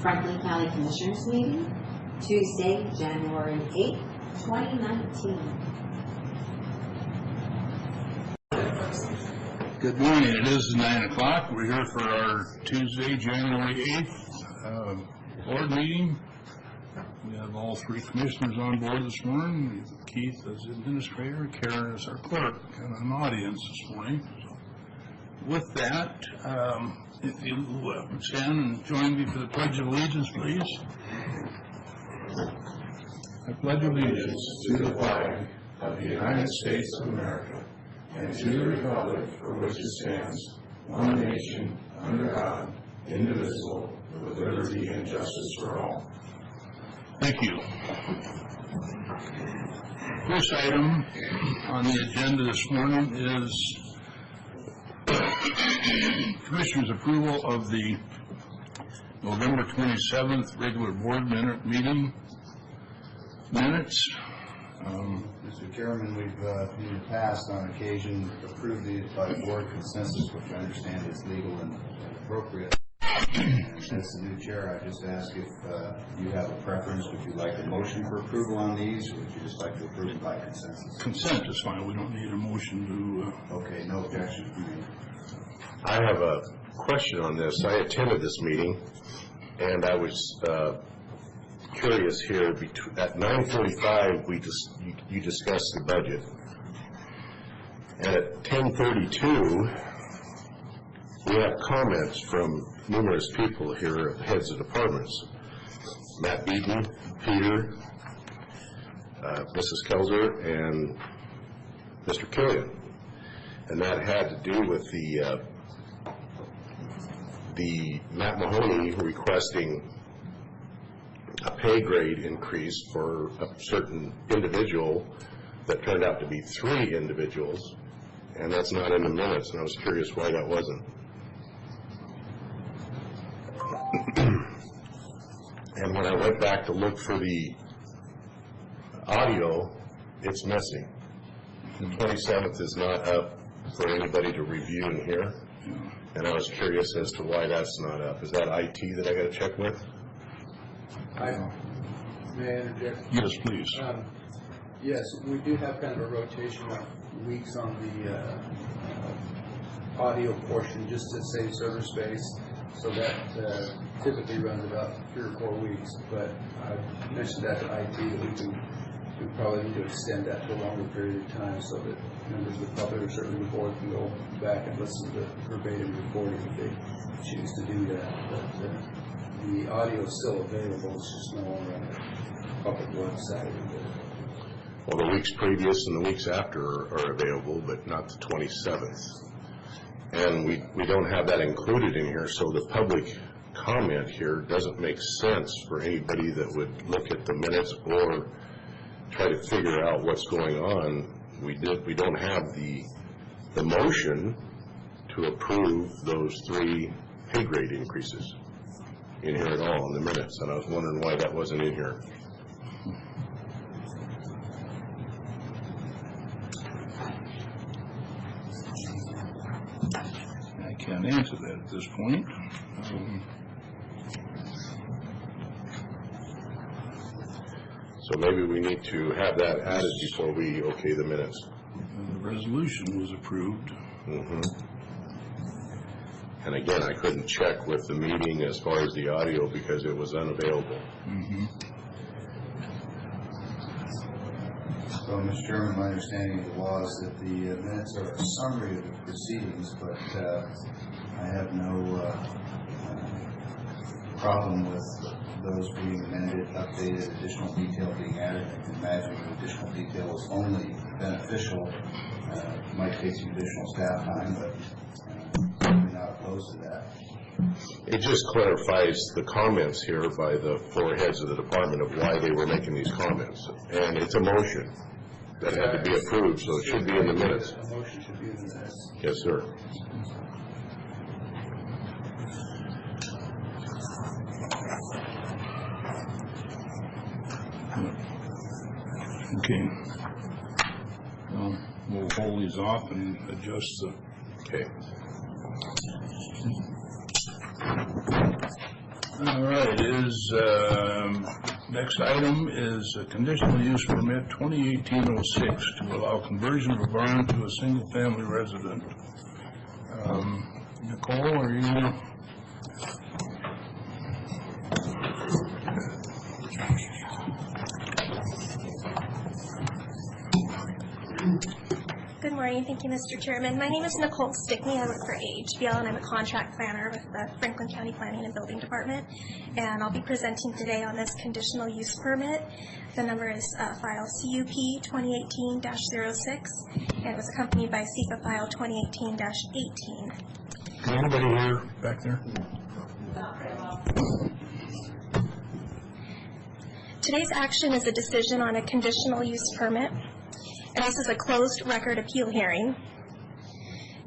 Franklin County Commissioners meeting, Tuesday, January 8th, 2019. Good morning. It is 9 o'clock. We're here for our Tuesday, January 8th board meeting. We have all three commissioners on board this morning. Keith as administrator, Karen as our clerk, and an audience this morning. So with that, if you stand and join me for the Pledge of Allegiance, please. I pledge allegiance to the flag of the United States of America and to the republic for which it stands, one nation, under God, indivisible, with liberty and justice for all. Thank you. First item on the agenda this morning is Commissioner's approval of the November 27th regular board meeting minutes. Mr. Chairman, we've in the past on occasion approved these by board consensus, which I understand is legal and appropriate. And as the new chair, I just ask if you have a preference. Would you like a motion for approval on these, or would you just like to approve it by consensus? Consent is fine. We don't need a motion to... Okay, no objection from me. I have a question on this. I attended this meeting, and I was curious here. At 9:45, you discussed the budget, and at 10:32, we have comments from numerous people here, heads of departments. Matt Beaton, Peter, Mrs. Kelzer, and Mr. Killian. And that had to do with the Matt Mahoney requesting a pay grade increase for a certain individual that turned out to be 3 individuals, and that's not in the minutes, and I was curious why that wasn't. And when I went back to look for the audio, it's missing. The 27th is not up for anybody to review and hear, and I was curious as to why that's not up. Is that IT that I got to check with? May I interject? Yes, please. Yes, we do have kind of a rotation of weeks on the audio portion just to save server space. So that typically runs about 3 or 4 weeks. But I mentioned that to IT that we probably need to extend that to a longer period of time so that members of the public or certainly the board can go back and listen to verbatim recording if they choose to do that. But the audio is still available. It's just no longer on the public website. Well, the weeks previous and the weeks after are available, but not the 27th. And we don't have that included in here, so the public comment here doesn't make sense for anybody that would look at the minutes or try to figure out what's going on. We don't have the motion to approve those 3 pay grade increases in here at all in the minutes, and I was wondering why that wasn't in here. I can't answer that at this point. So maybe we need to have that added before we okay the minutes. The resolution was approved. Mm-hmm. And again, I couldn't check with the meeting as far as the audio because it was unavailable. Mm-hmm. So, Mr. Chairman, my understanding of the law is that the minutes are a summary of the proceedings, but I have no problem with those being amended, updated, additional detail being added. I can imagine that additional detail is only beneficial. It might take some additional staff time, but I'm not opposed to that. It just clarifies the comments here by the 4 heads of the department of why they were making these comments. And it's a motion that had to be approved, so it should be in the minutes. A motion should be in the minutes. Yes, sir. Okay. We'll hold these off and adjust the... Okay. All right, next item is a conditional use permit 2018-06 to allow conversion of a barn to a single-family resident. Nicole, are you? Good morning. Thank you, Mr. Chairman. My name is Nicole Stickney. I work for AHBL, and I'm a contract planner with the Franklin County Planning and Building Department. And I'll be presenting today on this conditional use permit. The number is file CUP 2018-06, and it was accompanied by CEQA file 2018-18. Can anybody hear back there? Today's action is a decision on a conditional use permit. And this is a closed record appeal hearing.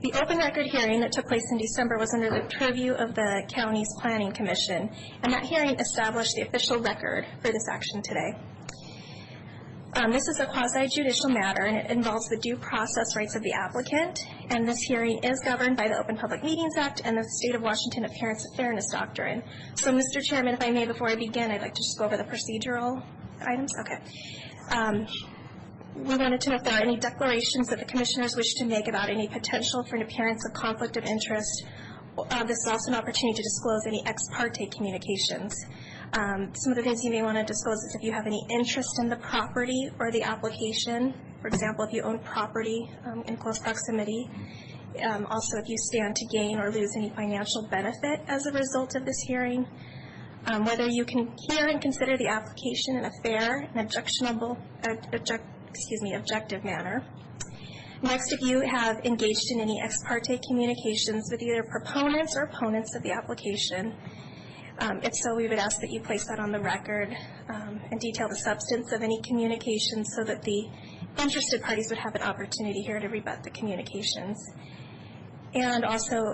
The open record hearing that took place in December was under the purview of the county's planning commission, and that hearing established the official record for this action today. This is a quasi-judicial matter, and it involves the due process rights of the applicant, and this hearing is governed by the Open Public Meetings Act and the State of Washington Appearance of Fairness Doctrine. So, Mr. Chairman, if I may, before I begin, I'd like to just go over the procedural items. Okay. We wanted to know if there are any declarations that the commissioners wish to make about any potential for an appearance of conflict of interest. This is also an opportunity to disclose any ex parte communications. Some of the things you may want to disclose is if you have any interest in the property or the application. For example, if you own property in close proximity. Also, if you stand to gain or lose any financial benefit as a result of this hearing. Whether you can hear and consider the application in a fair and objective manner. Next, if you have engaged in any ex parte communications with either proponents or opponents of the application. If so, we would ask that you place that on the record and detail the substance of any communications so that the interested parties would have an opportunity here to rebut the communications. And also,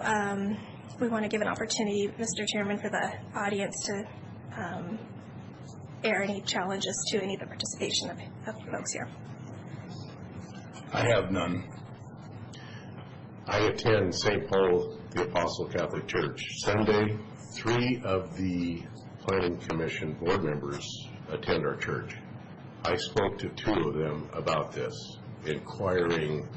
we want to give an opportunity, Mr. Chairman, for the audience to air any challenges to any of the participation of folks here. I have none. I attend St. Paul the Apostle Catholic Church. Sunday, 3 of the Planning Commission board members attend our church. I spoke to 2 of them about this, inquiring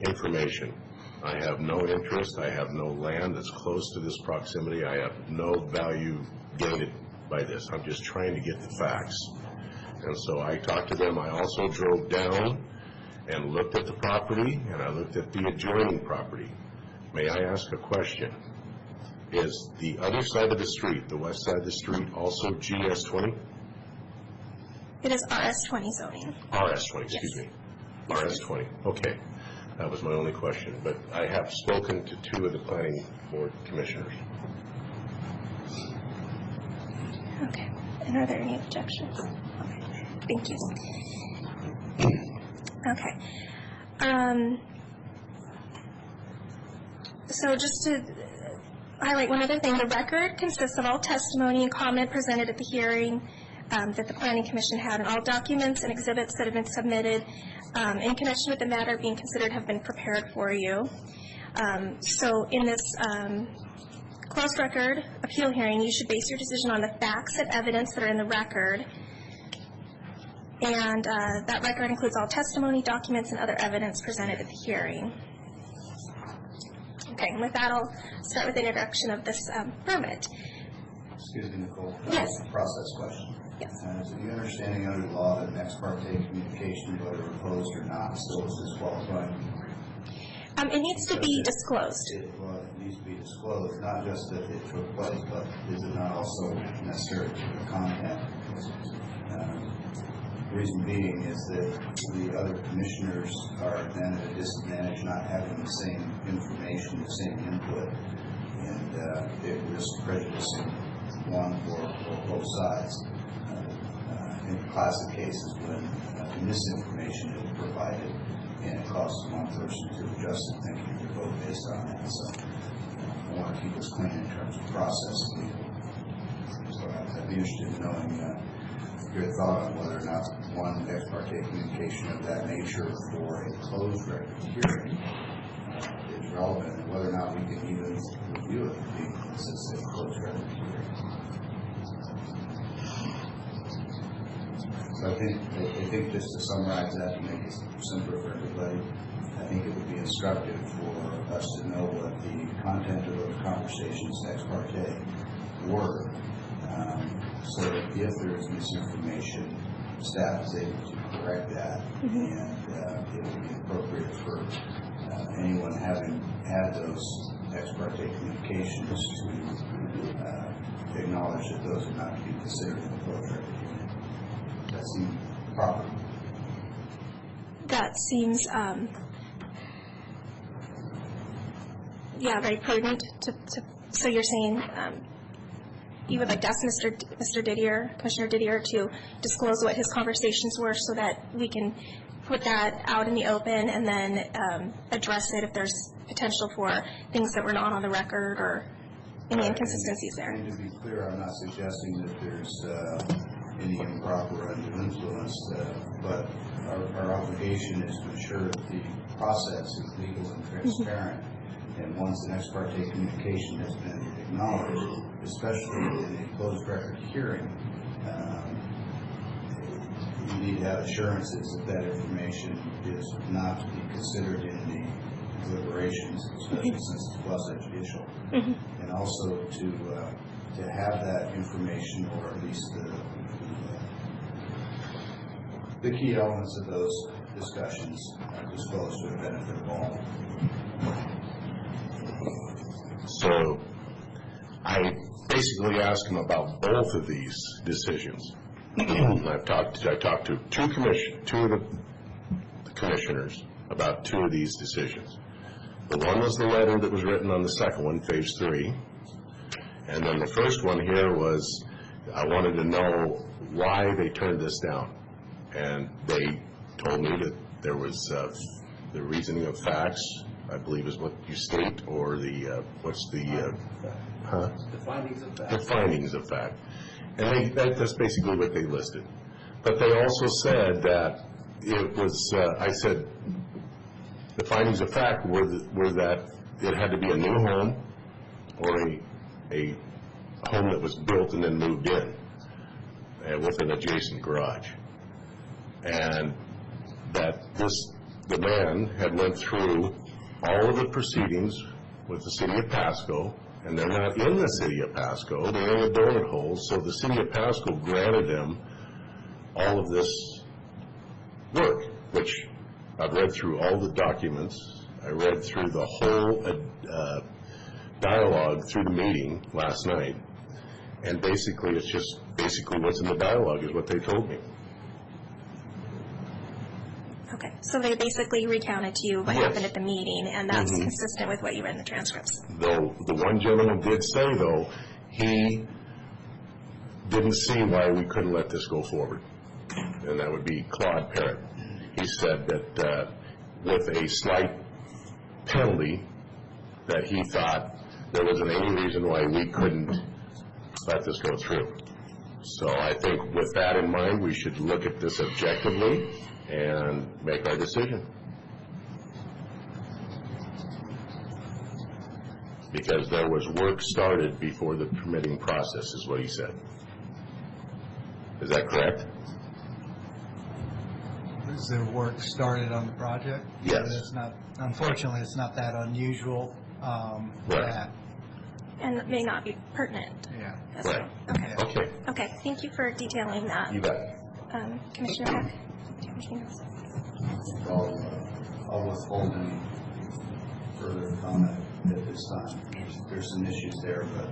information. I have no interest. I have no land that's close to this proximity. I have no value gained by this. I'm just trying to get the facts. And so I talked to them. I also drove down and looked at the property, and I looked at the adjoining property. May I ask a question? Is the other side of the street, the west side of the street, also GS20? It is RS20 zoning. RS20, excuse me. RS20, okay. That was my only question. But I have spoken to 2 of the planning board commissioners. Okay. And are there any objections? Okay. Thank you. Okay. So just to highlight one other thing, the record consists of all testimony and comment presented at the hearing that the Planning Commission had, and all documents and exhibits that have been submitted in connection with the matter being considered have been prepared for you. So in this closed record appeal hearing, you should base your decision on the facts and evidence that are in the record. And that record includes all testimony, documents, and other evidence presented at the hearing. Okay, and with that, I'll start with the introduction of this permit. Excuse me, Nicole. Yes. Process question. Yes. Is it your understanding under the law that an ex parte communication, whether opposed or not, still is disqualifying? It needs to be disclosed. It needs to be disclosed, not just that it took place, but is it not also necessary to the content? The reason being is that the other commissioners are then at a disadvantage not having the same information, the same input, and it risks prejudicing one or both sides. In classic cases when misinformation is provided and it causes one person to adjust their thinking to vote based on that. So I want to keep this clean in terms of process. So I'd be interested in knowing your thought on whether or not one ex parte communication of that nature for a closed record hearing is relevant, and whether or not we can even review it since it's a closed record hearing. So I think just to summarize that to make it simpler for everybody, I think it would be instructive for us to know what the content of those conversations ex parte were, so that if there is misinformation, staff is able to correct that, and it would be appropriate for anyone having had those ex parte communications to acknowledge that those are not to be considered in the closed record hearing. That seems proper. That seems, very prudent. So you're saying you would like to ask Mr. Didier, Commissioner Didier, to disclose what his conversations were so that we can put that out in the open and then address it if there's potential for things that were not on the record or any inconsistencies there. And to be clear, I'm not suggesting that there's any improper or undue influence, but our obligation is to ensure that the process is legal and transparent. And once an ex parte communication has been acknowledged, especially in a closed record hearing, you need to have assurances that that information is not to be considered in the deliberations, especially since it's quasi-judicial. And also to have that information, or at least the key elements of those discussions, disclosed to the benefit of all. So I basically asked him about both of these decisions. I talked to two of the commissioners about two of these decisions. The one was the letter that was written on the second one, page 3. And then the first one here was, I wanted to know why they turned this down. And they told me that there was the reasoning of facts, I believe is what you state, or the, what's the, The findings of fact. the findings of fact. And that's basically what they listed. But they also said that it was, I said, the findings of fact were that it had to be a new home or a home that was built and then moved in with an adjacent garage. And that the man had went through all of the proceedings with the city of Pasco, and they're not in the city of Pasco, they're in the donut hole, so the city of Pasco granted him all of this work, which I've read through all the documents. I read through the whole dialogue through the meeting last night, and basically it's just what's in the dialogue is what they told me. Okay, so they basically recounted to you what Yes. happened at the meeting, and that's consistent with what you read in the transcripts. Though the one gentleman did say, though, he didn't see why we couldn't let this go forward, and that would be Claude Parrott. He said that with a slight penalty, that he thought there wasn't any reason why we couldn't let this go through. So I think with that in mind, we should look at this objectively and make our decision. Because there was work started before the permitting process, is what he said. Is that correct? Is there work started on the project? Yes. It's not, unfortunately, it's not that unusual. Right. And it may not be pertinent Yeah. as Right. well. Okay. Okay, Okay, thank you for detailing that. you bet. Commissioner Heck, do you have anything else? I'll withhold any further comment at this time. There's some issues there, but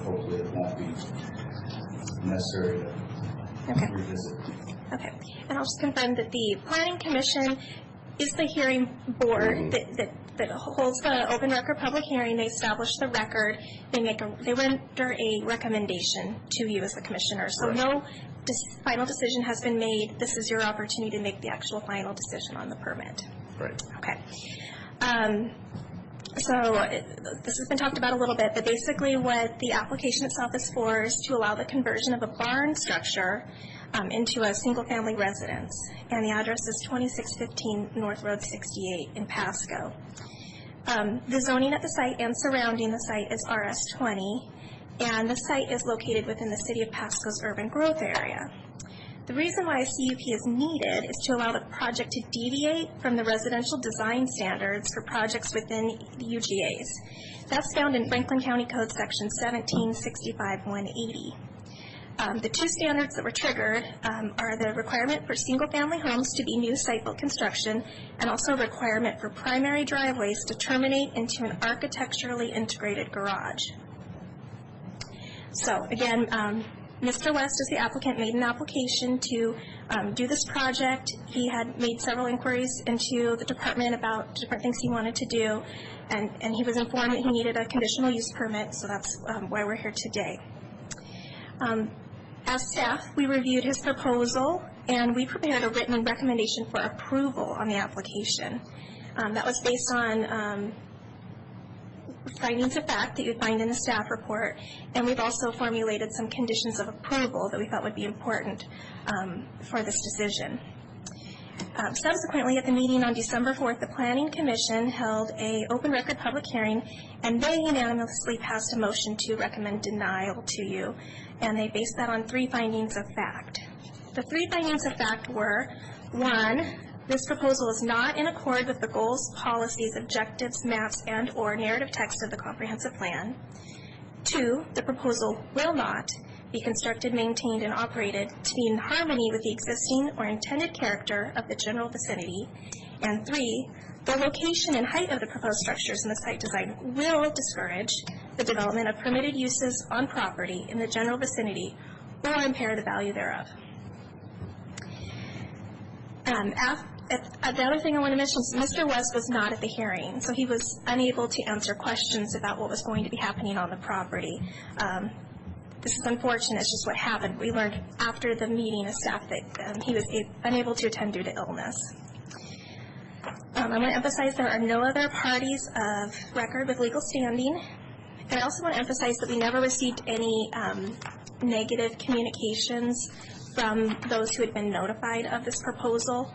hopefully it won't be necessary to Okay. revisit. Okay, and I'll just confirm that the Planning Commission is the hearing board that holds the open record public hearing. They establish the record. They render a recommendation to you as the commissioner. So no final decision has been made. This is your opportunity to make the actual final decision on the permit. Right. Okay. This has been talked about a little bit, but basically what the application itself is for is to allow the conversion of a barn structure into a single-family residence. And the address is 2615 North Road 68 in Pasco. The zoning at the site and surrounding the site is RS20, and the site is located within the City of Pasco's urban growth area. The reason why a CUP is needed is to allow the project to deviate from the residential design standards for projects within the UGAs. That's found in Franklin County Code Section 1765-180. The two standards that were triggered are the requirement for single-family homes to be new site-built construction, and also a requirement for primary driveways to terminate into an architecturally integrated garage. So again, Mr. West, as the applicant, made an application to do this project. He had made several inquiries into the department about different things he wanted to do, and he was informed that he needed a conditional use permit, so that's why we're here today. As staff, we reviewed his proposal, and we prepared a written recommendation for approval on the application. That was based on findings of fact that you'd find in the staff report, and we've also formulated some conditions of approval that we thought would be important for this decision. Subsequently, at the meeting on December 4th, the Planning Commission held an open record public hearing, and they unanimously passed a motion to recommend denial to you, and they based that on 3 findings of fact. The 3 findings of fact were, 1, this proposal is not in accord with the goals, policies, objectives, maps, and/or narrative text of the comprehensive plan. 2, the proposal will not be constructed, maintained, and operated to be in harmony with the existing or intended character of the general vicinity. And 3, the location and height of the proposed structures in the site design will discourage the development of permitted uses on property in the general vicinity or impair the value thereof. The other thing I want to mention is Mr. West was not at the hearing, so he was unable to answer questions about what was going to be happening on the property. This is unfortunate. It's just what happened. We learned after the meeting as staff that he was unable to attend due to illness. I want to emphasize there are no other parties of record with legal standing. And I also want to emphasize that we never received any negative communications from those who had been notified of this proposal,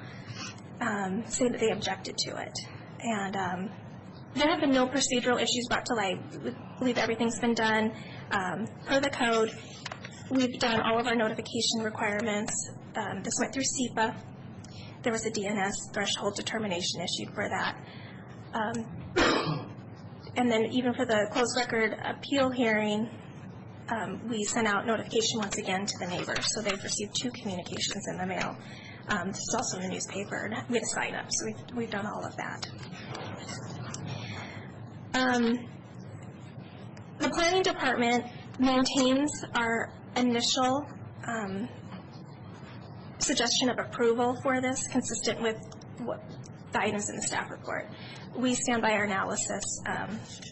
saying that they objected to it. And there have been no procedural issues brought to light. We believe everything's been done per the code. We've done all of our notification requirements. This went through SEPA. There was a DNS threshold determination issued for that. And then even for the closed record appeal hearing, we sent out notification once again to the neighbors. So they've received 2 communications in the mail. This is also in the newspaper. We had to sign up, so we've done all of that. The planning department maintains our initial suggestion of approval for this, consistent with what the items in the staff report. We stand by our analysis,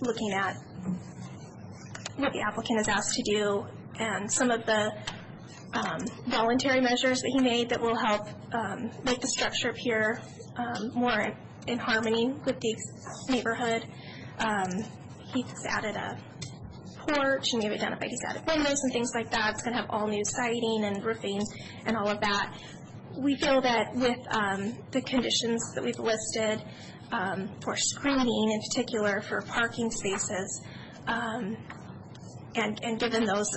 looking at what the applicant is asked to do and some of the voluntary measures that he made that will help make the structure appear more in harmony with the neighborhood. He's added a porch, and we've identified he's added windows and things like that. It's going to have all new siding and roofing and all of that. We feel that with the conditions that we've listed for screening, in particular for parking spaces, and given those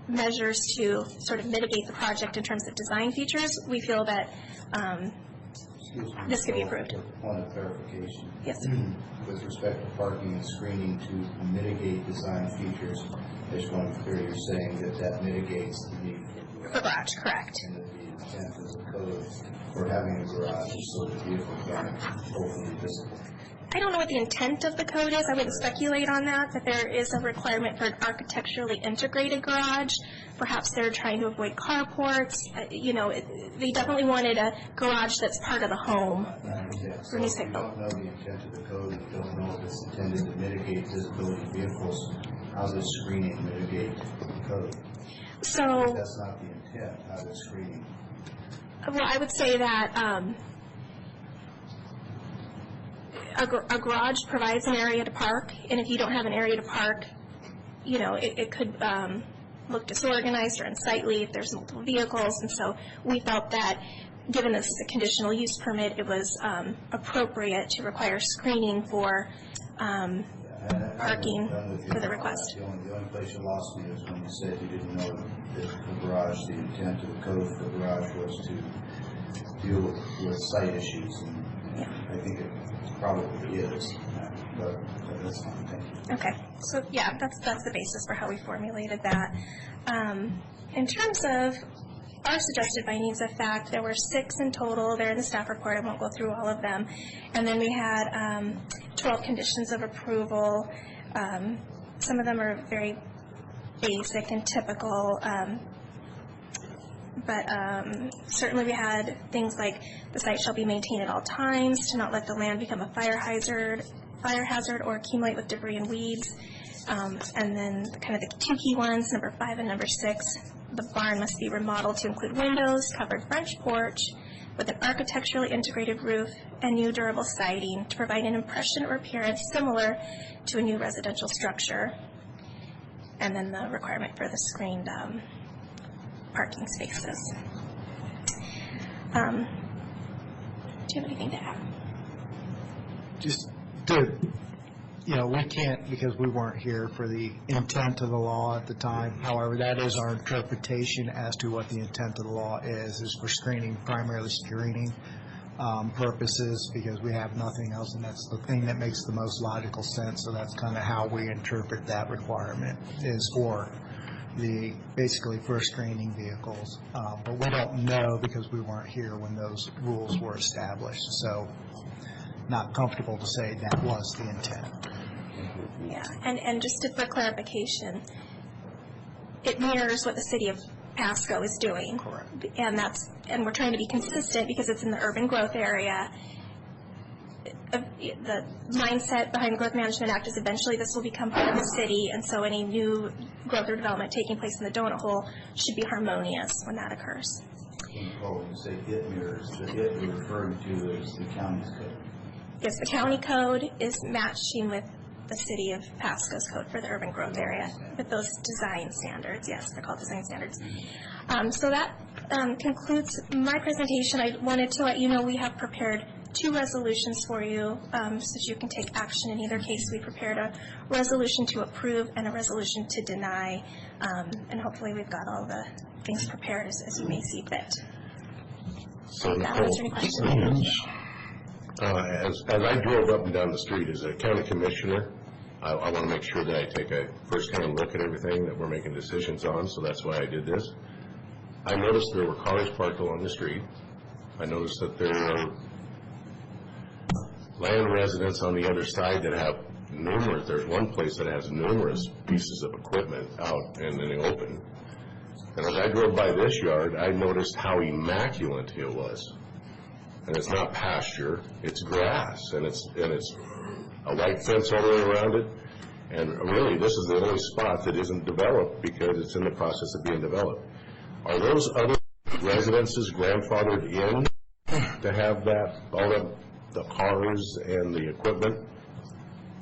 measures to sort of mitigate the project in terms of design features, we feel that this could be approved. Point of clarification. Yes. With respect to parking and screening to mitigate design features, I just want to be clear, you're saying that that mitigates the need For garage, correct. and that the intent of the code for having a garage is so that vehicles aren't openly visible. I don't know what the intent of the code is. I wouldn't speculate on that, but there is a requirement for an architecturally integrated garage. Perhaps they're trying to avoid carports. They definitely wanted a garage that's part of the home. So if you don't know the intent of the code and you don't know if it's intended to mitigate visibility of vehicles, how does screening mitigate the code? So, If that's not the intent, how does screening? well, I would say that a garage provides an area to park, and if you don't have an area to park, it could look disorganized or unsightly if there's multiple vehicles. And so we felt that, given this is a conditional use permit, it was appropriate to require screening for parking for the request. The only place you lost me is when you said you didn't know that the garage. The intent of the code for the garage was to deal with site issues, and I think it probably is, but that's fine, thank you. Okay, so yeah, that's the basis for how we formulated that. In terms of our suggested findings of fact, there were 6 in total. They're in the staff report. I won't go through all of them. And then we had 12 conditions of approval. Some of them are very basic and typical, but certainly we had things like the site shall be maintained at all times, to not let the land become a fire hazard or accumulate with debris and weeds. And then kind of the 2 key ones, number 5 and number 6, the barn must be remodeled to include windows, covered French porch, with an architecturally integrated roof and new durable siding to provide an impression or appearance similar to a new residential structure. And then the requirement for the screened parking spaces. Do you have anything to add? Just to, we can't, because we weren't here for the intent of the law at the time. However, that is our interpretation as to what the intent of the law is for screening, primarily screening purposes, because we have nothing else, and that's the thing that makes the most logical sense. So that's kind of how we interpret that requirement, is basically for screening vehicles. But we don't know, because we weren't here when those rules were established. So not comfortable to say that was the intent. Yeah, and just for clarification, it mirrors what the city of Pasco is doing. Correct. And we're trying to be consistent because it's in the urban growth area. The mindset behind the Growth Management Act is eventually this will become part of the city, and so any new growth or development taking place in the donut hole should be harmonious when that occurs. When you say it mirrors, the it you're referring to is the county's code. Yes, the county code is matching with the city of Pasco's code for the urban growth area with those design standards. Yes, they're called design standards. So that concludes my presentation. I wanted to let you know we have prepared 2 resolutions for you so that you can take action in either case. We prepared a resolution to approve and a resolution to deny, and hopefully we've got all the things prepared as you may see fit. So That will answer any questions. As I drove up and down the street as a county commissioner, I want to make sure that I take a first-hand look at everything that we're making decisions on, so that's why I did this. I noticed there were cars parked along the street. I noticed that there are land residents on the other side that have there's one place that has numerous pieces of equipment out in the open. And as I drove by this yard, I noticed how immaculate it was. And it's not pasture, it's grass, and it's a white fence all the way around it. And really, this is the only spot that isn't developed because it's in the process of being developed. Are those other residences grandfathered in to have that, all the cars and the equipment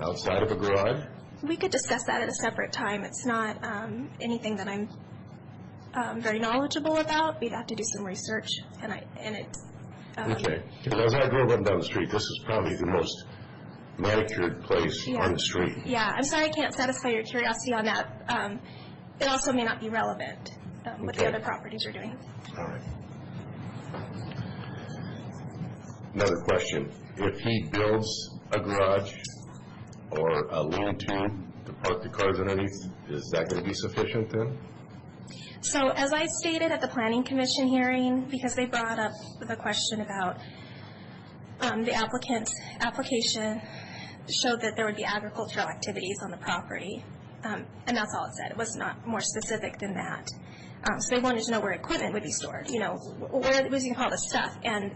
outside of a garage? We could discuss that at a separate time. It's not anything that I'm very knowledgeable about. We'd have to do some research, Okay, because as I drove up and down the street, this is probably the most manicured place on the street. Yeah, I'm sorry I can't satisfy your curiosity on that. It also may not be relevant with the other properties you're doing. All right. Another question. If he builds a garage or a lean-to to park the cars underneath, is that going to be sufficient then? So as I stated at the Planning Commission hearing, because they brought up the question about the applicant's application showed that there would be agricultural activities on the property, and that's all it said. It was not more specific than that. So they wanted to know where equipment would be stored, where was he going to put all this stuff, and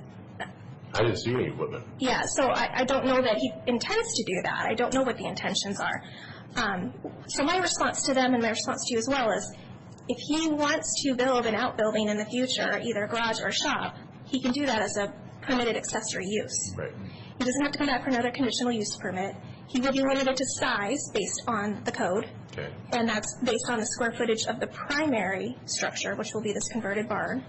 I didn't see any equipment. yeah, so I don't know that he intends to do that. I don't know what the intentions are. So my response to them and my response to you as well is, if he wants to build an outbuilding in the future, either a garage or a shop, he can do that as a permitted accessory use. Right. He doesn't have to come back for another conditional use permit. He will be limited to size based on the code, Okay. and that's based on the square footage of the primary structure, which will be this converted barn.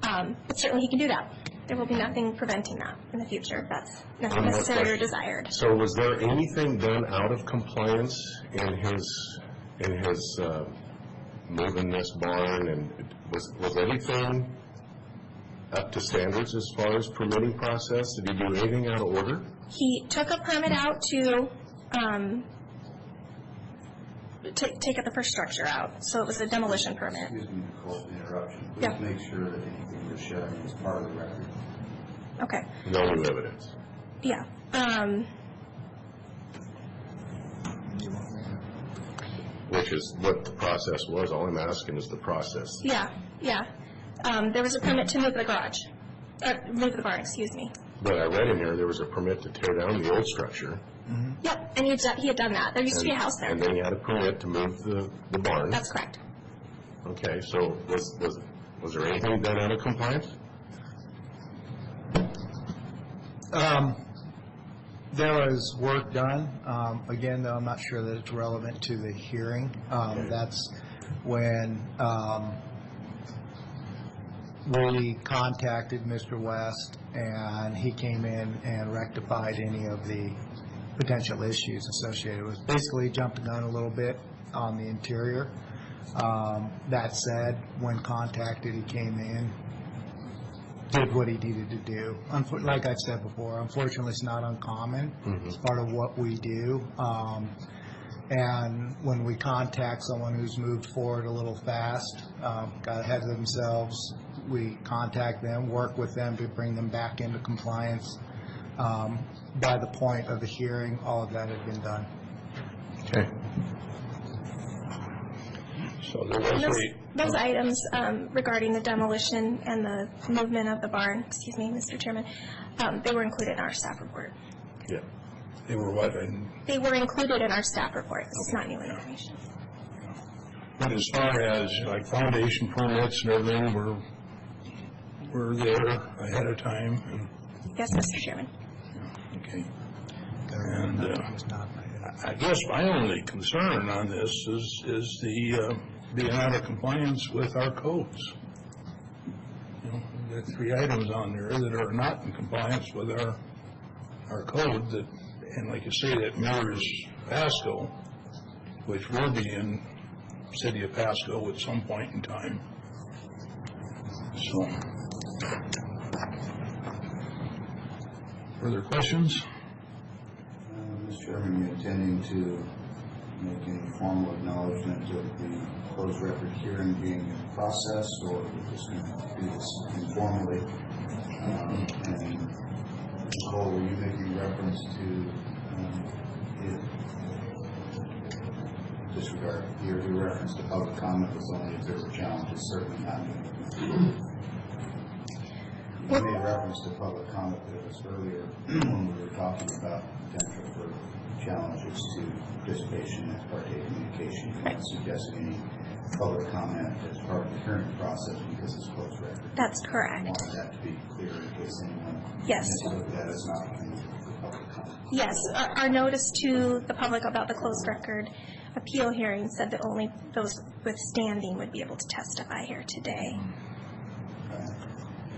But certainly he can do that. There will be nothing preventing that in the future if that's One more necessary or question. desired. So was there anything done out of compliance in his moving this barn, and was everything up to standards as far as permitting process? Did he do anything out of order? He took a permit out to take up the first structure out, so it was a demolition permit. Excuse me, Nicole, for the interruption. Yeah. Please make sure that anything you're sharing is part of the record. Okay, No new evidence. yeah. Which is what the process was. All I'm asking is the process. Yeah. There was a permit to move the garage, move the barn, excuse me. But I read in here there was a permit to tear down the old structure. Yep, and he had done that. There used to be a house there. And then he had a permit to move the barn. That's correct. Okay, so was there anything done out of compliance? There was work done. Again, though, I'm not sure that it's relevant to the hearing. That's when we contacted Mr. West, and he came in and rectified any of the potential issues associated with. Basically, jumped the gun a little bit on the interior. That said, when contacted, he came in, did what he needed to do. Like I've said before, unfortunately, it's not uncommon. It's part of what we do. And when we contact someone who's moved forward a little fast, got ahead of themselves, we contact them, work with them to bring them back into compliance. By the point of the hearing, all of that had been done. Okay. So there was Those items regarding the demolition and the movement of the barn, excuse me, Mr. Chairman, they were included in our staff report. Yeah. they were what, They were included in our staff report. This is not new information. but as far as like foundation permits and everything, were there ahead of time, and Yes, Mr. Chairman. okay. And I guess my only concern on this is the being out of compliance with our codes. You know, there are 3 items on there that are not in compliance with our code that, and like you say, that mirrors Pasco, which will be in city of Pasco at some point in time. So, further questions? Mr. Chairman, you intending to make any formal acknowledgement of the closed record hearing being in process, or we're just going to do this informally? And Nicole, were you making reference to disregard your reference to public comment was only if there were challenges, certainly not. You made reference to public comment that was earlier when we were talking about potential for challenges to participation and ex parte communication. You're not suggesting any public comment as part of the hearing process because it's closed record. That's I correct. wanted that to be clear in case anyone Yes. mistook that as not being public comment. Yes, our notice to the public about the closed record appeal hearing said that only those with standing would be able to testify here today.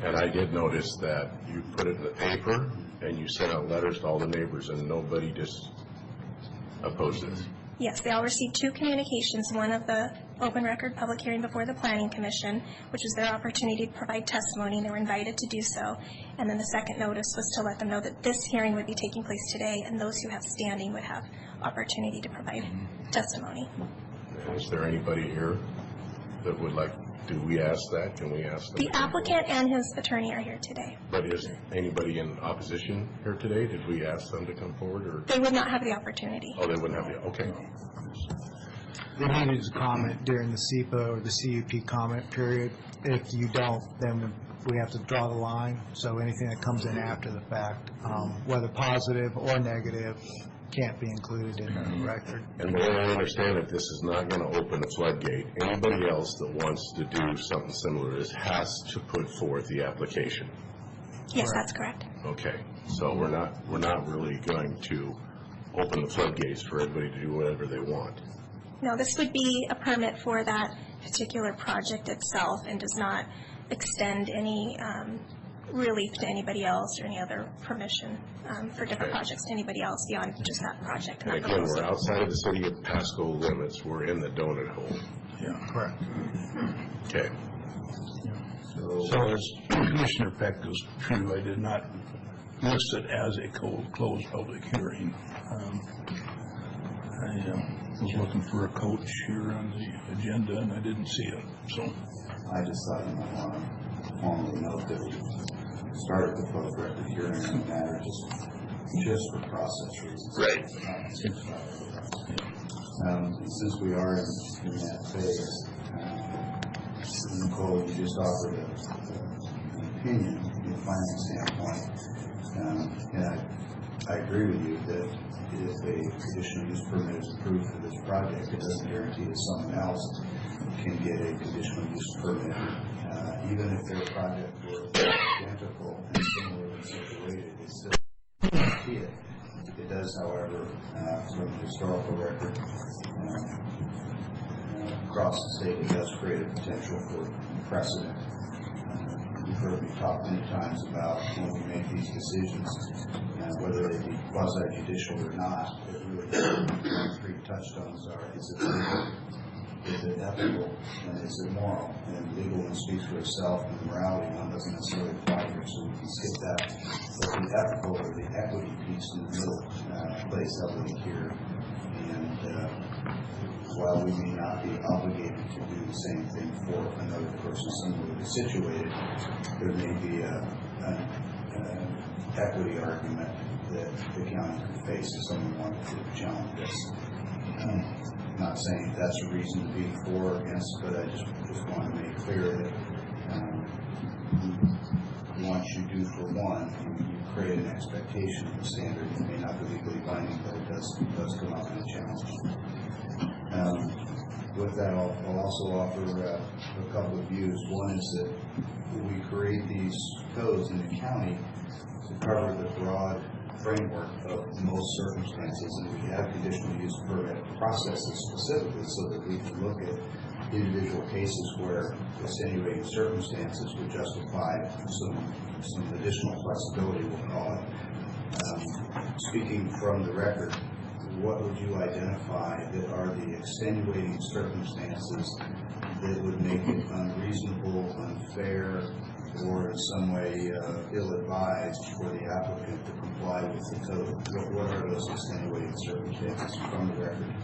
And I did notice that you put it in the paper, and you sent out letters to all the neighbors, and nobody just opposed this. Yes, they all received 2 communications, one of the open record public hearing before the Planning Commission, which was their opportunity to provide testimony, and they were invited to do so. And then the second notice was to let them know that this hearing would be taking place today, and those who have standing would have opportunity to provide testimony. Is there anybody here that would like, do we ask that? Can we ask them? The applicant and his attorney are here today. But is anybody in opposition here today? Did we ask them to come forward, or? They would not have the opportunity. Oh, they wouldn't have the, okay. They needed to comment during the SEPA or the CUP comment period. If you don't, then we have to draw the line. So anything that comes in after the fact, whether positive or negative, can't be included in the record. And the way I understand it, this is not going to open a floodgate. Anybody else that wants to do something similar to this has to put forth the application. Yes, that's correct. Okay, so we're not really going to open the floodgates for everybody to do whatever they want. No, this would be a permit for that particular project itself and does not extend any relief to anybody else or any other permission for different projects to anybody else beyond just that project. And again, we're outside of the city of Pasco limits. We're in the donut hole. Yeah. Correct. Okay. So as Commissioner Peck is true, I did not list it as a closed public hearing. I was looking for a coach here on the agenda, and I didn't see it, so. I just thought you might want to formally note that we started the public record hearing on the matter just for process reasons. Right. Since we are in that phase, Nicole, you just offered an opinion from a finance standpoint, and I agree with you that if a conditional use permit is approved for this project, it doesn't guarantee that someone else can get a conditional use permit, even if their project were identical and similarly situated, it's still guarantee it. It does, however, from the historical record across the state, it does create a potential for precedent. You've heard me talk many times about when we make these decisions, whether they be quasi-judicial or not, that really the three touchstones are: is it legal, is it ethical, and is it moral? And legal one speaks for itself, and the morality one doesn't necessarily apply here, so we can skip that. But the ethical or the equity piece in the middle plays heavily here. And while we may not be obligated to do the same thing for another person similarly situated, there may be an equity argument that the county could face if someone wanted to challenge this. I'm not saying that's a reason to be for or against, but I just want to make clear that once you do for one, you create an expectation of the standard. It may not be legally binding, but it does come up in a challenge. With that, I'll also offer a couple of views. One is that we create these codes in the county to cover the broad framework of most circumstances, and we have conditional use permit processes specifically so that we can look at individual cases where extenuating circumstances would justify some additional flexibility, we'll call it. Speaking from the record, what would you identify that are the extenuating circumstances that would make it unreasonable, unfair, or in some way ill-advised for the applicant to comply with the code? What are those extenuating circumstances from the record?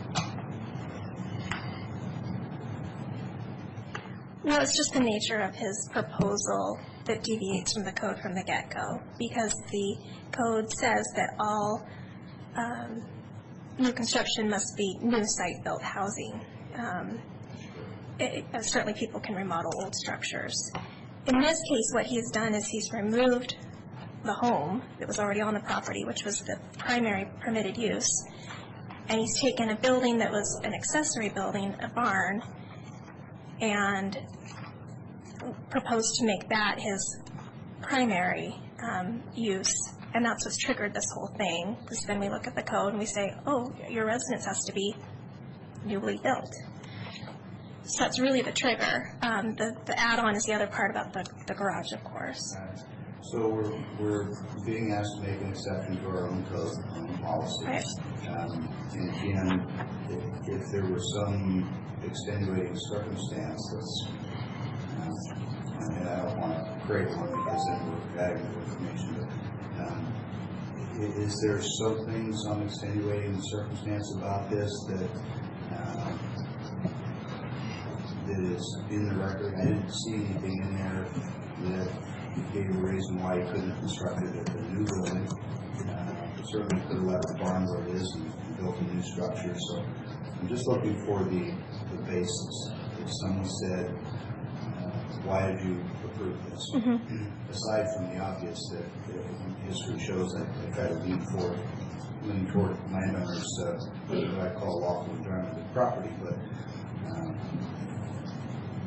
Well, it's just the nature of his proposal that deviates from the code from the get-go, because the code says that all new construction must be new site-built housing. Certainly people can remodel old structures. In this case, what he's done is he's removed the home that was already on the property, which was the primary permitted use, and he's taken a building that was an accessory building, a barn, and proposed to make that his primary use. And that's what's triggered this whole thing, because then we look at the code and we say, oh, your residence has to be newly built. So that's really the trigger. The add-on is the other part about the garage, of course. So we're being asked to make an exception to our own code, our own policy. Right. And again, if there was some extenuating circumstance that's, and I don't want to create one because then we're adding new information, but is there something, some extenuating circumstance about this that is in the record? I didn't see anything in there that gave a reason why you couldn't have constructed a new building. Certainly could have left the barn where it is and built a new structure. So I'm just looking for the basis. If someone said, why did you approve this? Mm-hmm. Aside from the obvious that history shows that they try to lean toward landowners what I call lawful enjoyment of property, but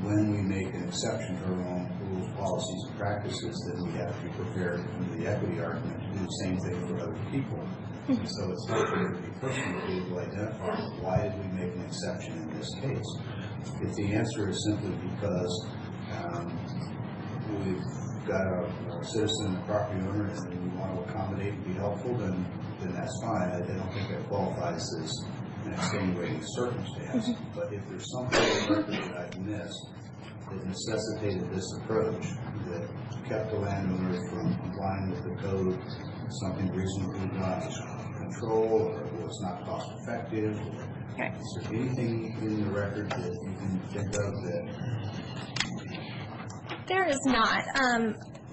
when we make an exception to our own rules, policies, and practices, then we have to be prepared under the equity argument to do the same thing for other people. Mm-hmm. So it's not for every person to be able to identify why did we make an exception in this case. If the answer is simply because we've got a citizen, a property owner, and we want to accommodate and be helpful, then that's fine. I don't think that qualifies as an extenuating circumstance, but if there's something in the record that I've missed that necessitated this approach, that kept the landowner from complying with the code, something reasonably beyond his control, or was not cost effective, Okay. is there anything in the record that you can think of that? There is not.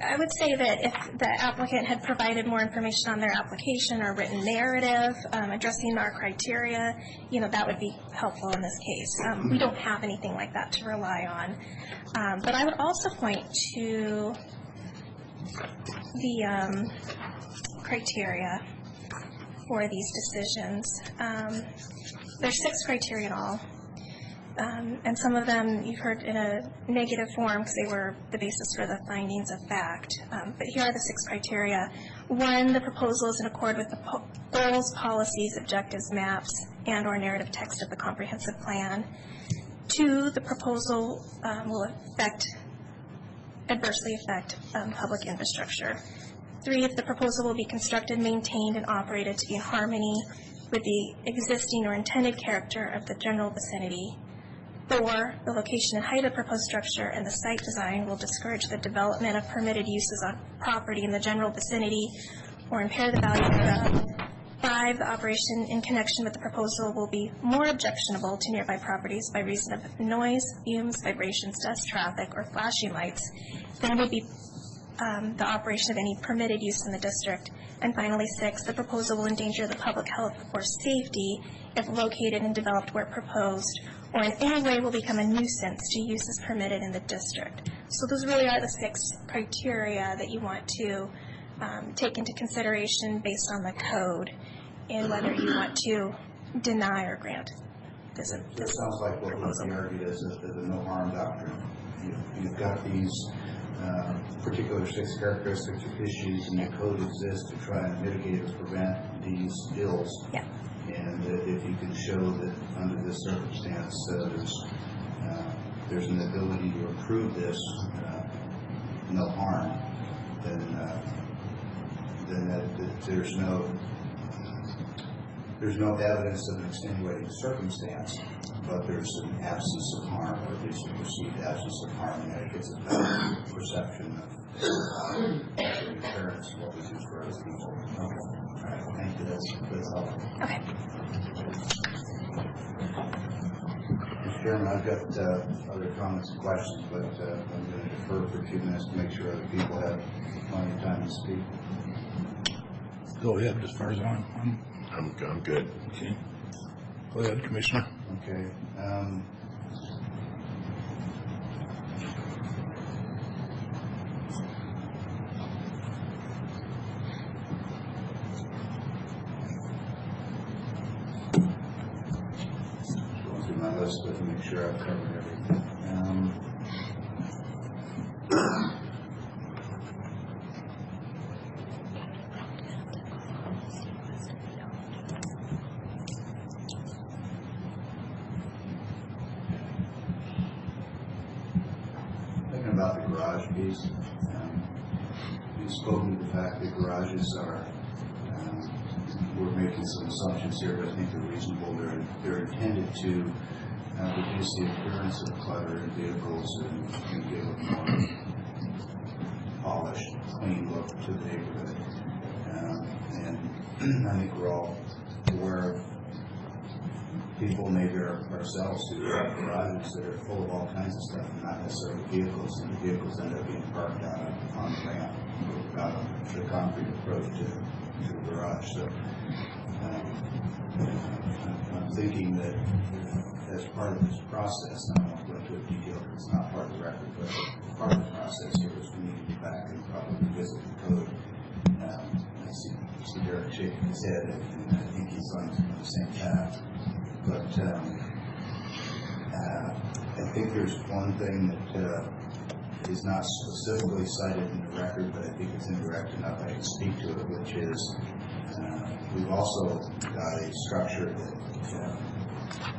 I would say that if the applicant had provided more information on their application or written narrative addressing our criteria, that would be helpful in this case. We don't have anything like that to rely on. But I would also point to the criteria for these decisions. There's 6 criteria in all. And some of them you've heard in a negative form because they were the basis for the findings of fact. But here are the 6 criteria. 1, the proposal is in accord with the goals, policies, objectives, maps, and or narrative text of the comprehensive plan. 2, the proposal will adversely affect public infrastructure. 3, if the proposal will be constructed, maintained, and operated to be in harmony with the existing or intended character of the general vicinity. 4, the location and height of the proposed structure and the site design will discourage the development of permitted uses on property in the general vicinity or impair the value thereof. 5, the operation in connection with the proposal will be more objectionable to nearby properties by reason of noise, fumes, vibrations, dust, traffic, or flashing lights than would be the operation of any permitted use in the district. And finally, 6, the proposal will endanger the public health or safety if located and developed where proposed, or in any way will become a nuisance to uses permitted in the district. So those really are the 6 criteria that you want to take into consideration based on the code in whether you want to deny or grant this. It sounds like what was argued is the no harm doctrine. You've got these particular 6 characteristics or issues, and the code exists to try and mitigate or prevent these ills. Yeah. And if you can show that under this circumstance there's an ability to approve this no harm, then there's no evidence of an extenuating circumstance, but there's an absence of harm, or at least a perceived absence of harm, and that gives a better perception of the appearance of what we do for other people. Okay. All right. Thank you. That's helpful. Okay. Mr. Chairman, I've got other comments and questions, but I'm going to defer for a few minutes to make sure other people have plenty of time to speak. Go ahead, as far as I'm good. Okay. Go ahead, Commissioner. Okay. Going through my list to make sure I've covered everything. Thinking about the garage piece, you've spoken to the fact that garages are, we're making some assumptions here, but I think they're reasonable. They're intended to reduce the appearance of clutter in vehicles and give a more polished, clean look to the neighborhood. And I think we're all aware of people, maybe ourselves, who have garages that are full of all kinds of stuff, and not necessarily vehicles, and the vehicles end up being parked out on the ramp without the concrete approach to the garage. So I'm thinking that as part of this process, and I won't go into detail because it's not part of the record, but part of the process here is we need to get back and probably visit the code. I see Derek shaking his head, and I think he's on the same path. But I think there's one thing that is not specifically cited in the record, but I think it's indirect enough I can speak to it, which is we've also got a structure that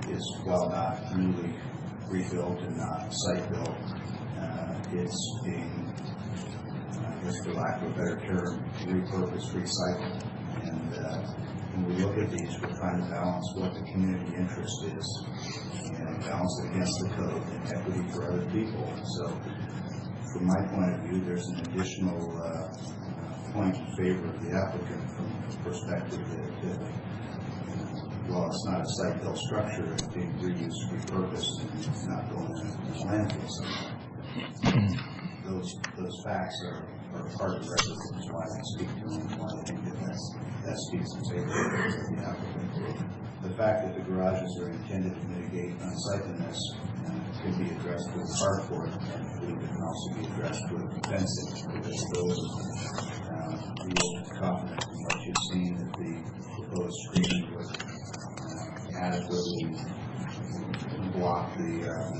is, while not newly rebuilt and not site-built, it's being, I guess for lack of a better term, repurposed, recycled. And when we look at these, we're trying to balance what the community interest is and balance it against the code and equity for other people. So from my point of view, there's an additional point in favor of the applicant from the perspective that while it's not a site-built structure, it's being reused, repurposed, and it's not going in a landfill somewhere. Those facts are part of the record, which is why I speak to them, and why I think that speaks in favor of the applicant. The fact that the garages are intended to mitigate unsightliness can be addressed with carport, and I believe it can also be addressed with fencing, because those feel confident in what you've seen that the proposed screening would adequately block the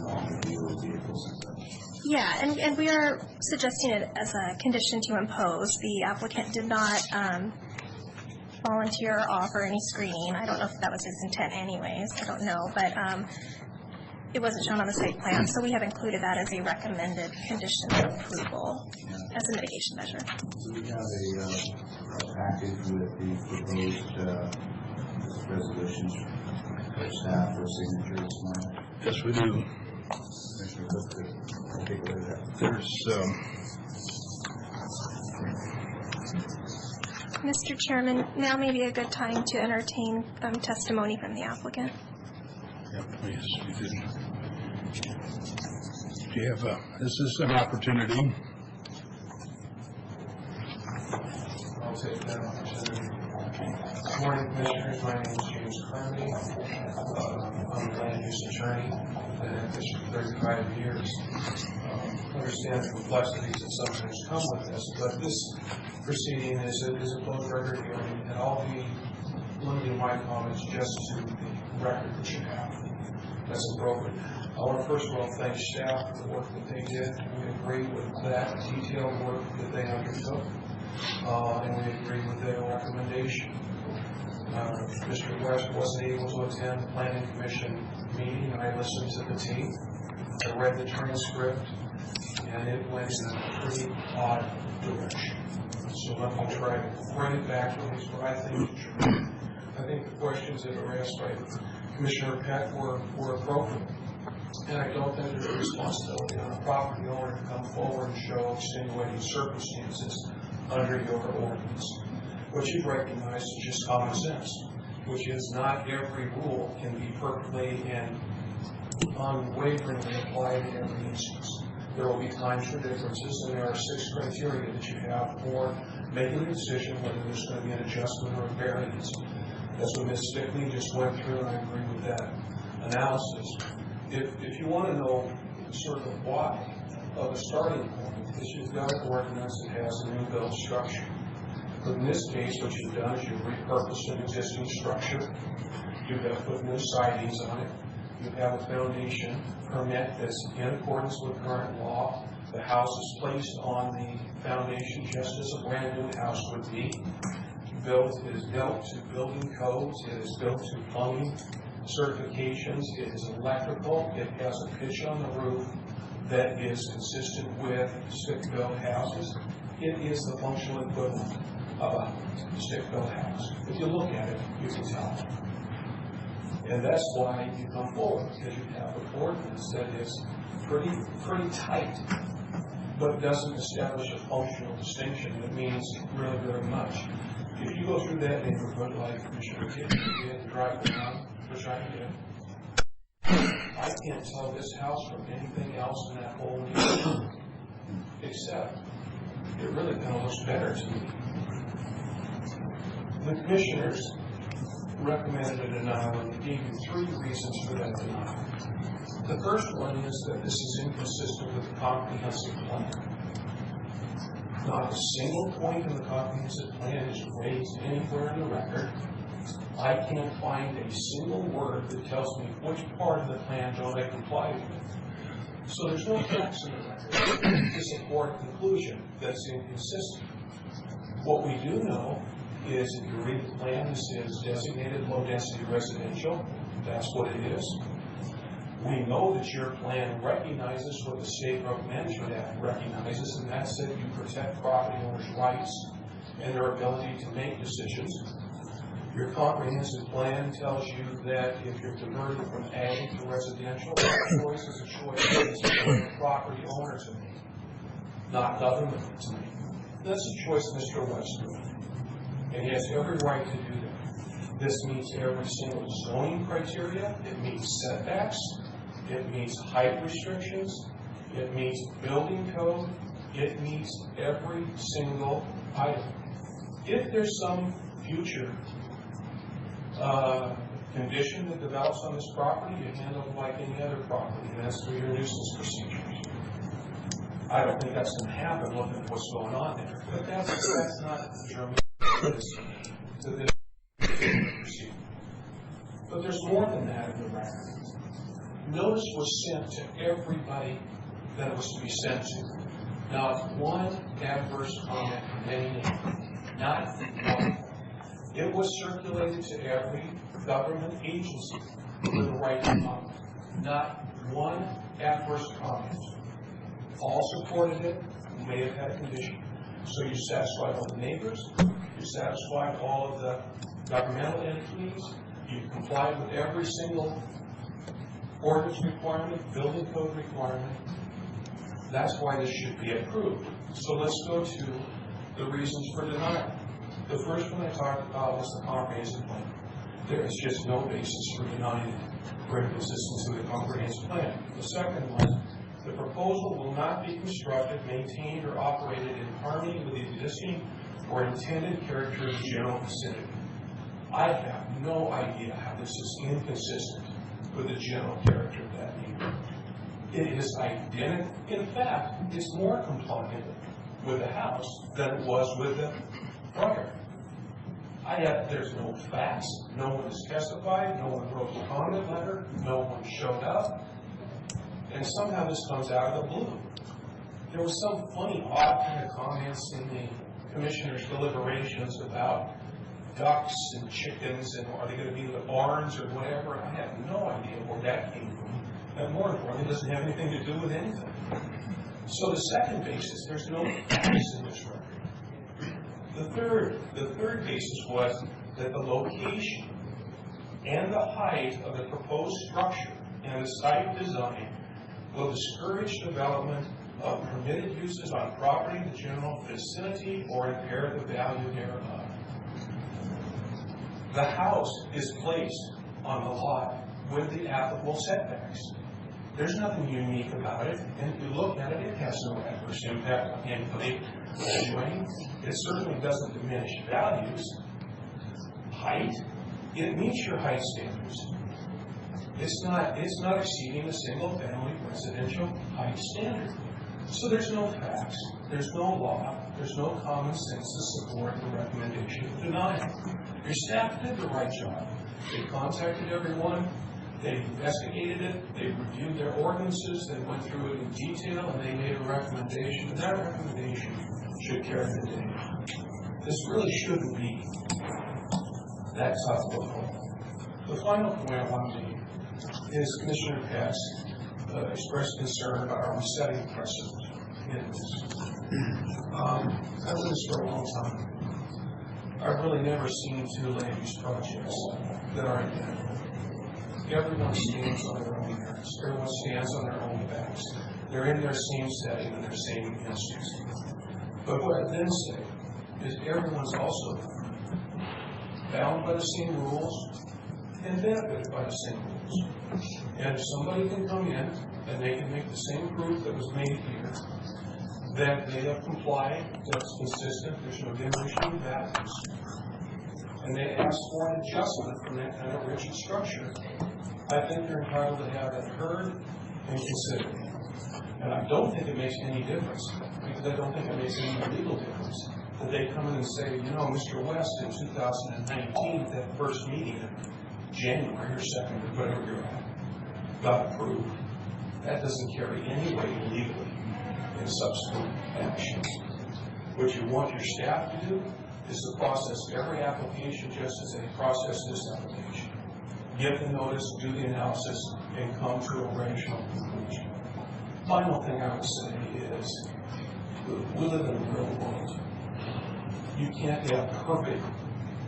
long view of vehicles and such. Yeah, and we are suggesting it as a condition to impose. The applicant did not volunteer or offer any screening. I don't know if that was his intent anyways. I don't know, but it wasn't shown on the site plan, so we have included that as a recommended condition of approval as a mitigation measure. So we have a package with the proposed resolutions for staff for signature this morning. Yes, we do. Commissioner Cook could take a look at that. There's, Mr. Chairman, now may be a good time to entertain testimony from the applicant. yep, yes, we did. Do you have this is an opportunity. I'll take that opportunity. Good morning, Commissioners. My name is James Carmody. I'm a land use attorney. I've been at this for 35 years. Understand the complexities that sometimes come with this, but this proceeding is a closed record hearing, and I'll be limiting my comments just to the record that you have. That's appropriate. I want to first of all thank staff for the work that they did. We agree with that detailed work that they undertook, and we agree with their recommendation. Mr. West wasn't able to attend the Planning Commission meeting, and I listened to the tape. I read the transcript, and it went in a pretty odd direction. So let me try to bring it back to at least what I think it should be. I think the questions that were asked by Commissioner Peck were appropriate. And I don't think there's a responsibility on a property owner to come forward and show extenuating circumstances under your ordinance. What you've recognized is just common sense, which is not every rule can be perfectly and unwaveringly applied in every instance. There will be times for differences, and there are 6 criteria that you have for making a decision whether there's going to be an adjustment or a variance. That's what Ms. Stickney just went through, and I agree with that analysis. If you want to know sort of why of the starting point, is you've got an ordinance that has a new build structure. But in this case, what you've done is you've repurposed an existing structure. You have put new sidings on it. You have a foundation permit that's in accordance with current law. The house is placed on the foundation just as a brand new house would be. It is built to building codes. It is built to plumbing certifications. It is electrical. It has a pitch on the roof that is consistent with stick-built houses. It is the functional equivalent of a stick-built house. If you look at it, you can tell. And that's why you come forward, because you have an ordinance that is pretty tight, but doesn't establish a functional distinction that means really very much. If you go through that neighborhood like Commissioner Kitchen did and drive around, which I did, I can't tell this house from anything else in that whole neighborhood, except it really kind of looks better to me. The commissioners recommended a denial, and they gave you 3 reasons for that denial. The first one is that this is inconsistent with the comprehensive plan. Not a single point in the comprehensive plan is raised anywhere in the record. I can't find a single word that tells me which part of the plan don't I comply with. So there's no facts in the record to support a conclusion that's inconsistent. What we do know is, if you read the plan, this is designated low-density residential. That's what it is. We know that your plan recognizes what the State Road Management Act recognizes, and that's that you protect property owners' rights and their ability to make decisions. Your comprehensive plan tells you that if you're converting from ag to residential, that choice is a choice that the property owner to make, not government to make. That's a choice Mr. West made, and he has every right to do that. This meets every single zoning criteria. It meets setbacks. It meets height restrictions. It meets building code. It meets every single item. If there's some future condition that develops on this property, you handle it like any other property, and that's through your nuisance procedures. I don't think that's going to happen looking at what's going on there, but that's not germane to this procedure. But there's more than that in the record. Notice was sent to everybody that it was to be sent to. Not one adverse comment from any name. Not one. It was circulated to every government agency with the right to comment. Not one adverse comment. All supported it. You may have had a condition. So you satisfied all the neighbors. You satisfied all of the governmental entities. You complied with every single ordinance requirement, building code requirement. That's why this should be approved. So let's go to the reasons for denial. The first one I talked about was the comprehensive plan. There is just no basis for denying it for inconsistence with the comprehensive plan. The second one, the proposal will not be constructed, maintained, or operated in harmony with the existing or intended character of the general vicinity. I have no idea how this is inconsistent with the general character of that neighborhood. It is identical. In fact, it's more compliant with the house than it was with the prior. There's no facts. No one has testified. No one wrote a comment letter. No one showed up. And somehow this comes out of the blue. There was some funny, odd kind of comments in the commissioner's deliberations about ducks and chickens and are they going to be in the barns or whatever. I have no idea where that came from. And more importantly, it doesn't have anything to do with anything. So the second basis, there's no facts in this record. The third basis was that the location and the height of the proposed structure and the site design will discourage development of permitted uses on property in the general vicinity or impair the value thereof. The house is placed on the lot with the applicable setbacks. There's nothing unique about it, and if you look at it, it has no adverse impact on anybody adjoining. It certainly doesn't diminish values. Height, it meets your height standards. It's not exceeding a single-family residential height standard. So there's no facts, there's no law, there's no common sense to support the recommendation of denial. Your staff did the right job. They contacted everyone. They investigated it, they reviewed their ordinances, they went through it in detail, and they made a recommendation, and that recommendation should carry the day. This really shouldn't be that tough of a call. The final point I want to make is Commissioner Katz expressed concern about are we setting precedent in this. I've done this for a long time. I've really never seen two land use projects that are identical. Everyone stands on their own merits. Everyone stands on their own backs. They're in their same setting and their same instance. But what I then say is everyone's also bound by the same rules and benefited by the same rules. And somebody can come in and they can make the same proof that was made here that they have complied, that's consistent, there's no diminution of values, and they ask for an adjustment from that kind of rigid structure. I think they're entitled to have that heard and considered. And I don't think it makes any difference, because I don't think it makes any legal difference, that they come in and say, you know, Mr. West, in 2019, that first meeting in January or 2nd, or whatever you're at, got approved. That doesn't carry any weight legally in subsequent actions. What you want your staff to do is to process every application just as they process this application. Give the notice, do the analysis, and come to a rational conclusion. Final thing I would say is, we live in a real world. You can't have perfect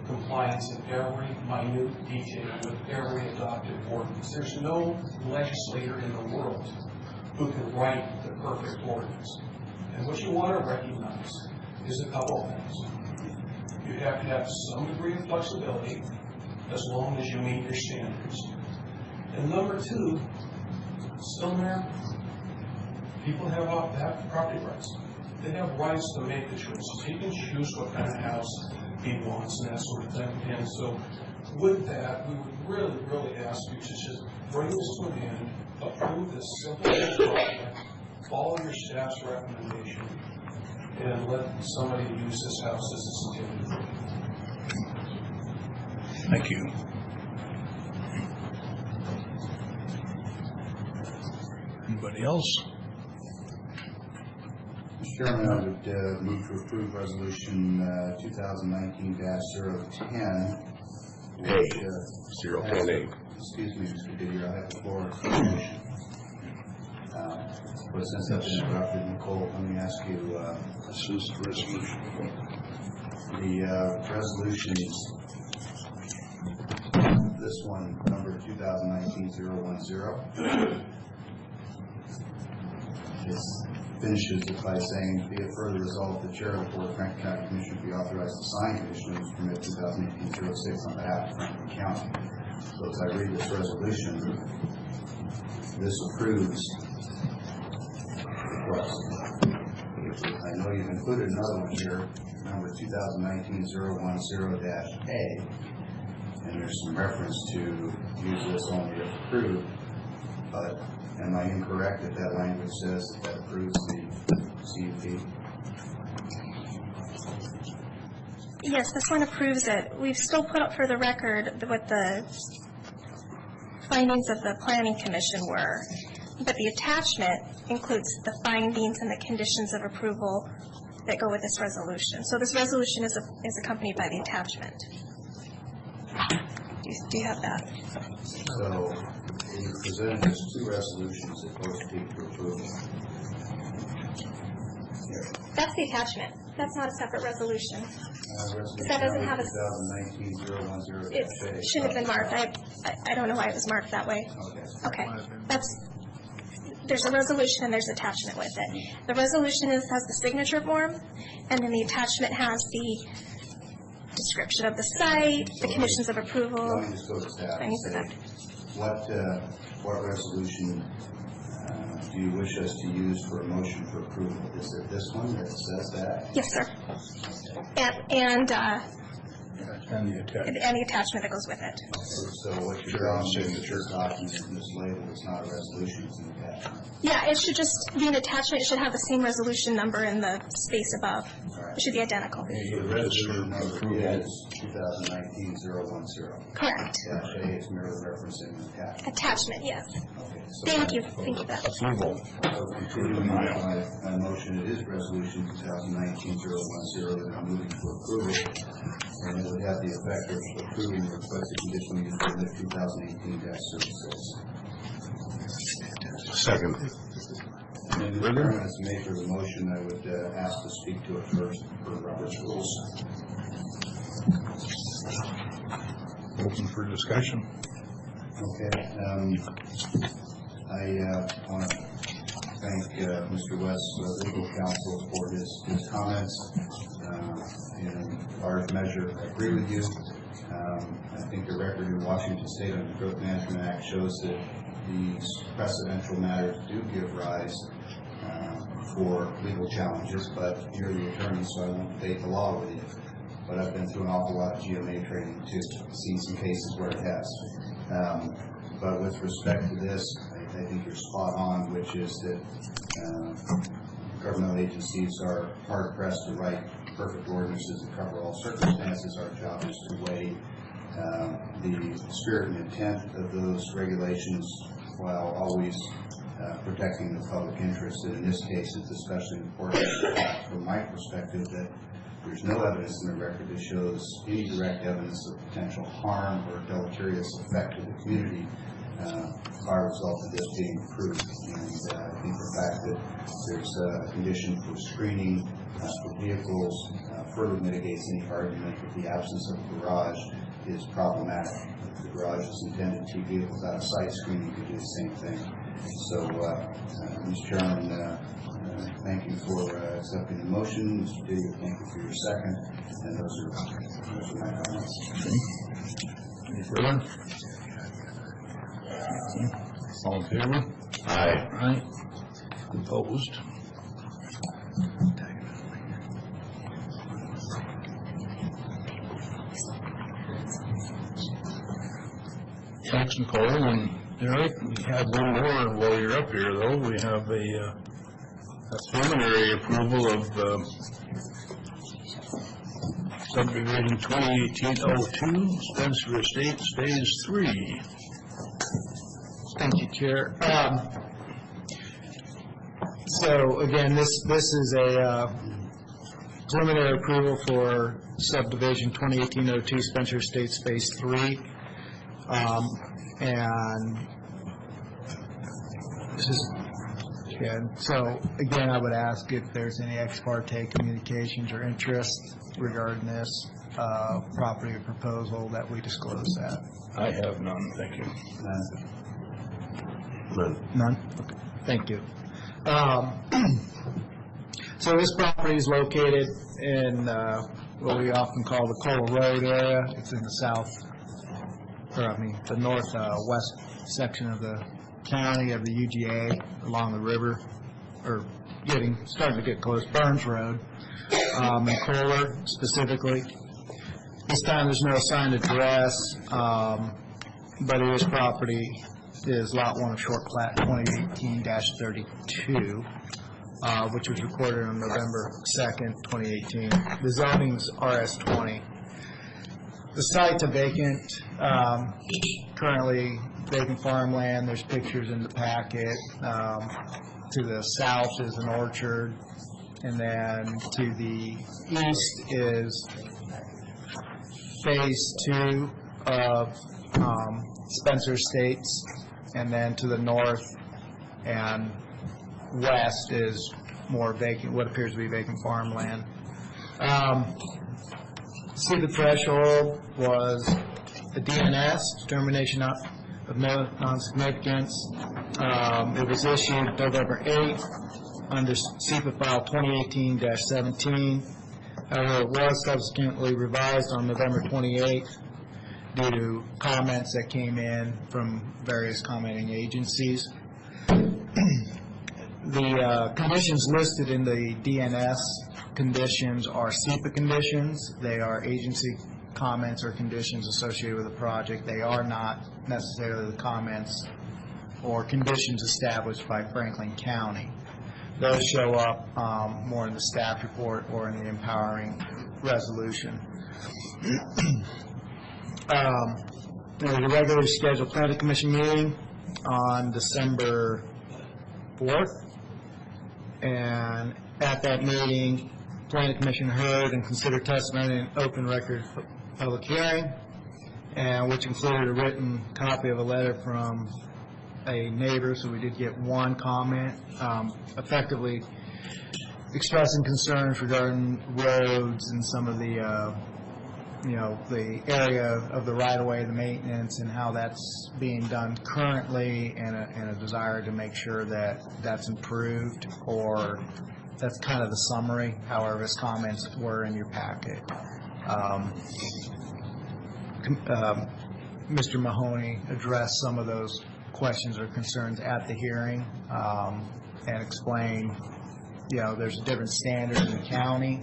compliance in every minute detail with every adopted ordinance. There's no legislator in the world who can write the perfect ordinance. And what you want to recognize is a couple of things. You have to have some degree of flexibility as long as you meet your standards. And number two, still there, people have property rights. They have rights to make the choices. He can choose what kind of house he wants and that sort of thing. And so with that, we would really, really ask you to just bring this to an end, approve this simple project, follow your staff's recommendation, and let somebody use this house as it's intended. Thank you. Anybody else? Mr. Chairman, I would move to approve Resolution 2019-010. which, 010A. Excuse me, Mr. Didier, I have the floor. But since I've been interrupted, Nicole, let me ask you, This is the resolution. the resolutions, this one, number 2019-010, it finishes it by saying, be it further resolved, the chair of the Board of Franklin County Commissioners be authorized to sign conditional use permit 2018-06 on behalf of Franklin County. So as I read this resolution, this approves the request. I know you've included another one here, number 2019-010-A, and there's some reference to use this only if approved, but am I incorrect that that language says that approves the CUP? Yes, this one approves it. We've still put up for the record what the findings of the Planning Commission were, but the attachment includes the findings and the conditions of approval that go with this resolution. So this resolution is accompanied by the attachment. Do you have that? So you presented us two resolutions that both speak to approval. That's the attachment. That's not a separate resolution. Resolution That doesn't have a- 2019-010. It shouldn't have been marked. I don't know why it was marked that way. Okay. Okay. There's a resolution and there's attachment with it. The resolution has the signature form, and then the attachment has the description of the site, the conditions of approval. Let me just go to staff and say, what resolution do you wish us to use for a motion for approval? Is it this one that says that? Yes, sir. And And the attachment. the attachment that goes with it. So what you're telling me is that this document is mislabeled, it's not a resolution, it's an attachment. Yeah, it should just be an attachment. It should have the same resolution number in the space above. It should be identical. So the resolution number is 2019-010. Correct. Dash A is merely referencing the attachment. Attachment, yes. Okay, so Thank you. Thank you, Beth. Approval. So continuing my motion, it is resolution 2019-010 that I'm moving for approval, and it would have the effect of approving the requested conditional use permit 2018-06. Second. And the chairman, as the maker of the motion, I would ask to speak to it first for Robert's rules. Open for discussion. Okay. I want to thank Mr. West's legal counsel for his comments. In large measure, I agree with you. I think the record in Washington State under the Growth Management Act shows that these precedential matters do give rise for legal challenges, but you're the attorney, so I won't debate the law with you. But I've been through an awful lot of GMA training too, seen some cases where it has. But with respect to this, I think you're spot on, which is that governmental agencies are hard pressed to write perfect ordinances that cover all circumstances. Our job is to weigh the spirit and intent of those regulations while always protecting the public interest. And in this case, it's especially important from my perspective that there's no evidence in the record that shows any direct evidence of potential harm or deleterious effect to the community by result of this being approved. And I think the fact that there's a condition for screening for vehicles further mitigates any argument that the absence of a garage is problematic. If the garage is intended to keep vehicles out of sight, screening could do the same thing. So, Mr. Chairman, thank you for accepting the motion. Mr. Diggle, thank you for your second. And those are my comments. Any further? All in favor? Aye. Aye. Opposed? Thanks, Nicole and Eric. We have one more while you're up here, though. We have a preliminary approval of subdivision 2018-02, Spencer Estates, Phase 3. Thank you, Chair. So again, this is a preliminary approval for subdivision 2018-02 Spencer Estates Phase 3. And this is, so again, I would ask if there's any ex parte communications or interest regarding this property or proposal that we disclose that. I have none, thank you. None? Okay. Thank you. So this property is located in what we often call the Cola Road area. It's in the the northwest section of the county of the UGA along the river, or starting to get close, Burns Road, in Kohler specifically. This time there's no assigned address, but it is property is Lot 1 of Short Plat 2018-32, which was recorded on November 2nd, 2018. The zoning's RS20. The site's a vacant, currently vacant farmland. There's pictures in the packet. To the south is an orchard, and then to the east is Phase 2 of Spencer Estates, and then to the north and west is more vacant, what appears to be vacant farmland. See, the threshold was a DNS, determination of no non-significance. It was issued November 8th under SEPA file 2018-17. However, it was subsequently revised on November 28th due to comments that came in from various commenting agencies. The conditions listed in the DNS conditions are SEPA conditions. They are agency comments or conditions associated with the project. They are not necessarily the comments or conditions established by Franklin County. Those show up more in the staff report or in the empowering resolution. There was a regularly scheduled planning commission meeting on December 4th, and at that meeting, planning commission heard and considered testimony in open record public hearing, and which included a written copy of a letter from a neighbor. So we did get one comment, effectively expressing concerns regarding roads and some of the the area of the right-of-way, the maintenance, and how that's being done currently, and a desire to make sure that that's improved, or that's kind of the summary. However, his comments were in your packet. Mr. Mahoney addressed some of those questions or concerns at the hearing, and explained, there's a different standard in the county.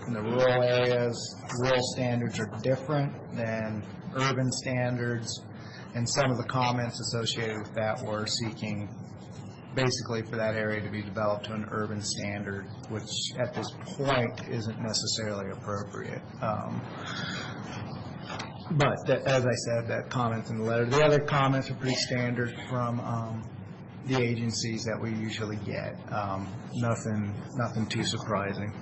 In the rural areas, rural standards are different than urban standards, and some of the comments associated with that were seeking basically for that area to be developed to an urban standard, which at this point isn't necessarily appropriate. But as I said, that comment in the letter. The other comments are pretty standard from the agencies that we usually get. Nothing too surprising.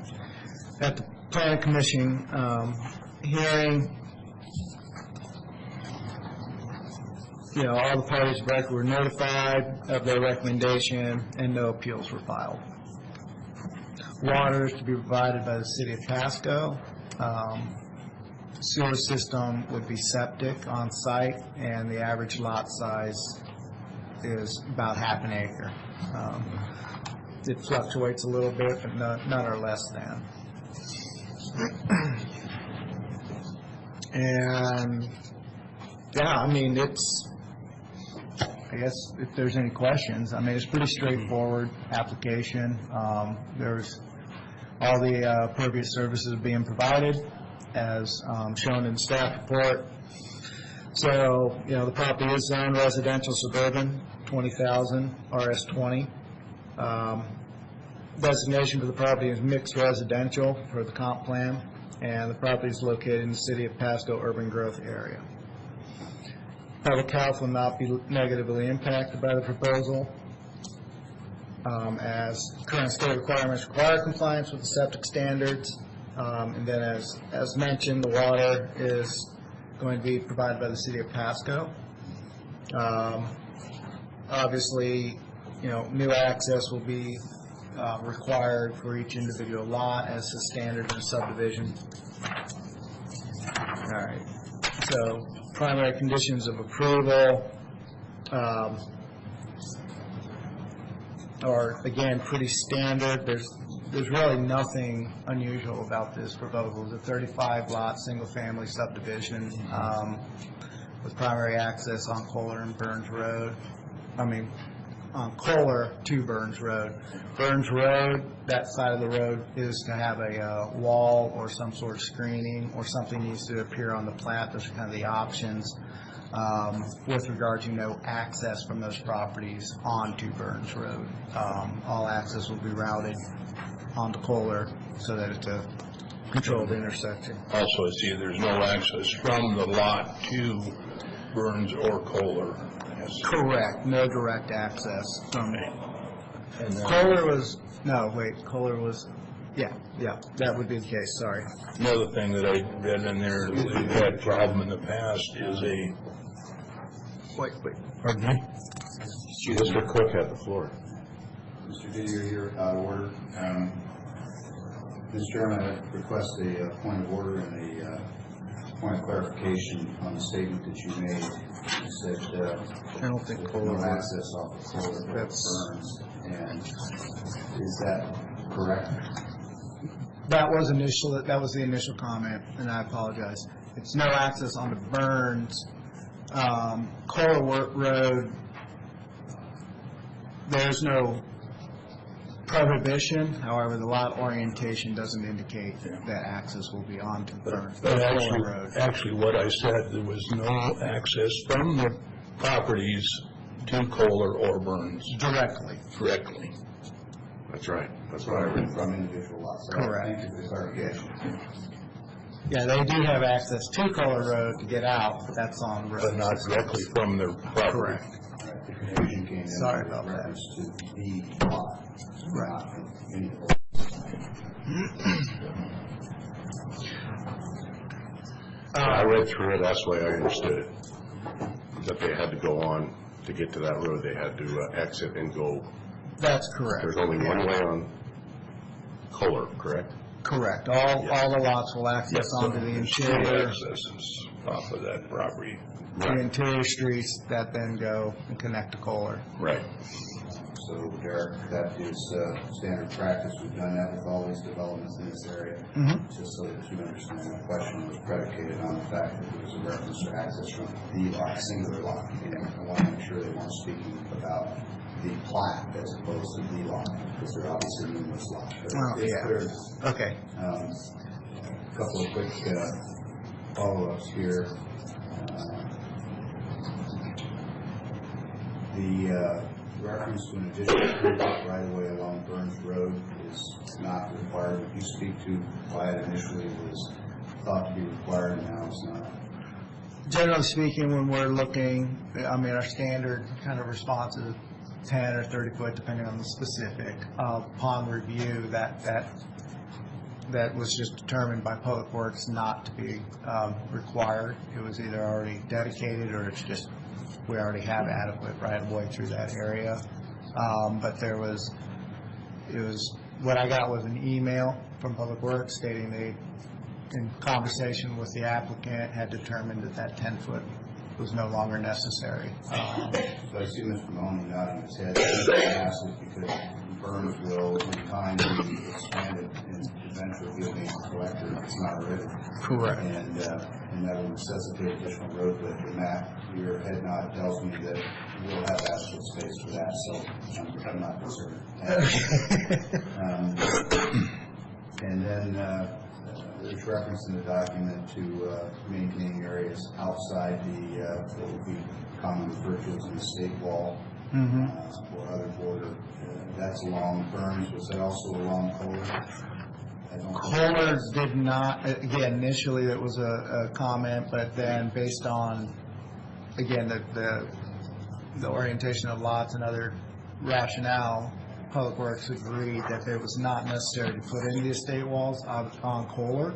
At the planning commission hearing, all the parties of record were notified of their recommendation, and no appeals were filed. Water is to be provided by the city of Pasco. Sewer system would be septic on site, and the average lot size is about half an acre. It fluctuates a little bit, but none are less than. And, yeah, I mean, I guess if there's any questions, I mean, it's pretty straightforward application. There's all the appropriate services being provided as shown in the staff report. So, the property is zoned residential suburban, 20,000 RS20. Designation for the property is mixed residential for the comp plan, and the property is located in the city of Pasco urban growth area. Public health will not be negatively impacted by the proposal, as current state requirements require compliance with the septic standards. And then as mentioned, the water is going to be provided by the city of Pasco. Obviously, new access will be required for each individual lot as the standard in subdivision. All right. So primary conditions of approval are, again, pretty standard. There's really nothing unusual about this proposal. It's a 35-lot, single-family subdivision with primary access on Kohler and Burns Road. On Kohler to Burns Road. Burns Road, that side of the road is to have a wall or some sort of screening, or something needs to appear on the plat. Those are kind of the options with regard to access from those properties onto Burns Road. All access will be routed onto Kohler so that it's a controlled intersection. Also, I see there's no access from the lot to Burns or Kohler. Yes. Correct. No direct access from Kohler was, Kohler was, yeah, that would be the case, sorry. Another thing that I read in there that we've had problem in the past is Wait. Pardon me? Mr. Cook had the floor. Mr. Didier, you're out of order. Mr. Chairman, I request a point of order and a point of clarification on the statement that you made. You said I don't think no Kohler access off of Kohler or Burns, and is that correct? That was the initial comment, and I apologize. It's no access onto Burns. Kohler Road, there's no prohibition. However, the lot orientation doesn't indicate that access will be onto Burns. But Kohler Road. actually what I said, there was no access from the properties to Kohler or Burns. Directly. That's right. That's What I right. read from individual lots. So Correct. Thank you for the clarification. Yeah, they do have access to Kohler Road to get out, but that's on road. But not directly from their property. Correct. Right, the confusion came in Sorry with about that. reference to the lot, not any of the I read through it, that's the way I understood it. That they had to go on to get to that road, they had to exit and go. That's correct. There's only one way on Kohler, correct? Correct. All the lots will access onto the interior. Accesses off of that property. The interior streets that then go and connect to Kohler. Right. So, Derek, that is standard practice. We've done that with all these developments in this area. Just so that you understand, the question was predicated on the fact that there was a reference to access from the lot, singular lot. I want to make sure they weren't speaking about the plat as opposed to the lot, because there are obviously numerous lots. But Oh, it's yeah. clear. Okay. A couple of quick follow-ups here. The reference to an additional right-of-way along Burns Road is not required. Would you speak to why it initially was thought to be required and now it's not? Generally speaking, when we're looking, our standard kind of response is 10 or 30 foot, depending on the specific. Upon review, that was just determined by Public Works not to be required. It was either already dedicated or it's just we already have adequate right-of-way through that area. But what I got was an email from Public Works stating they, in conversation with the applicant, had determined that 10-foot was no longer necessary. So I see Mr. Mahoney nodding his head. He asked it because berms will, in time, be expanded and eventually be a main collector if it's not already. Correct. And that will necessitate additional road width. And Matt, your head nod tells me that we'll have adequate space for that, so I'm not concerned. And then there's reference in the document to maintaining areas outside what would be commonly referred to as an estate wall or other border. That's along berms. Was that also along Kohler? Kohler did not, again, initially it was a comment, but then based on, again, the orientation of lots and other rationale, Public Works agreed that it was not necessary to put in the estate walls on Kohler.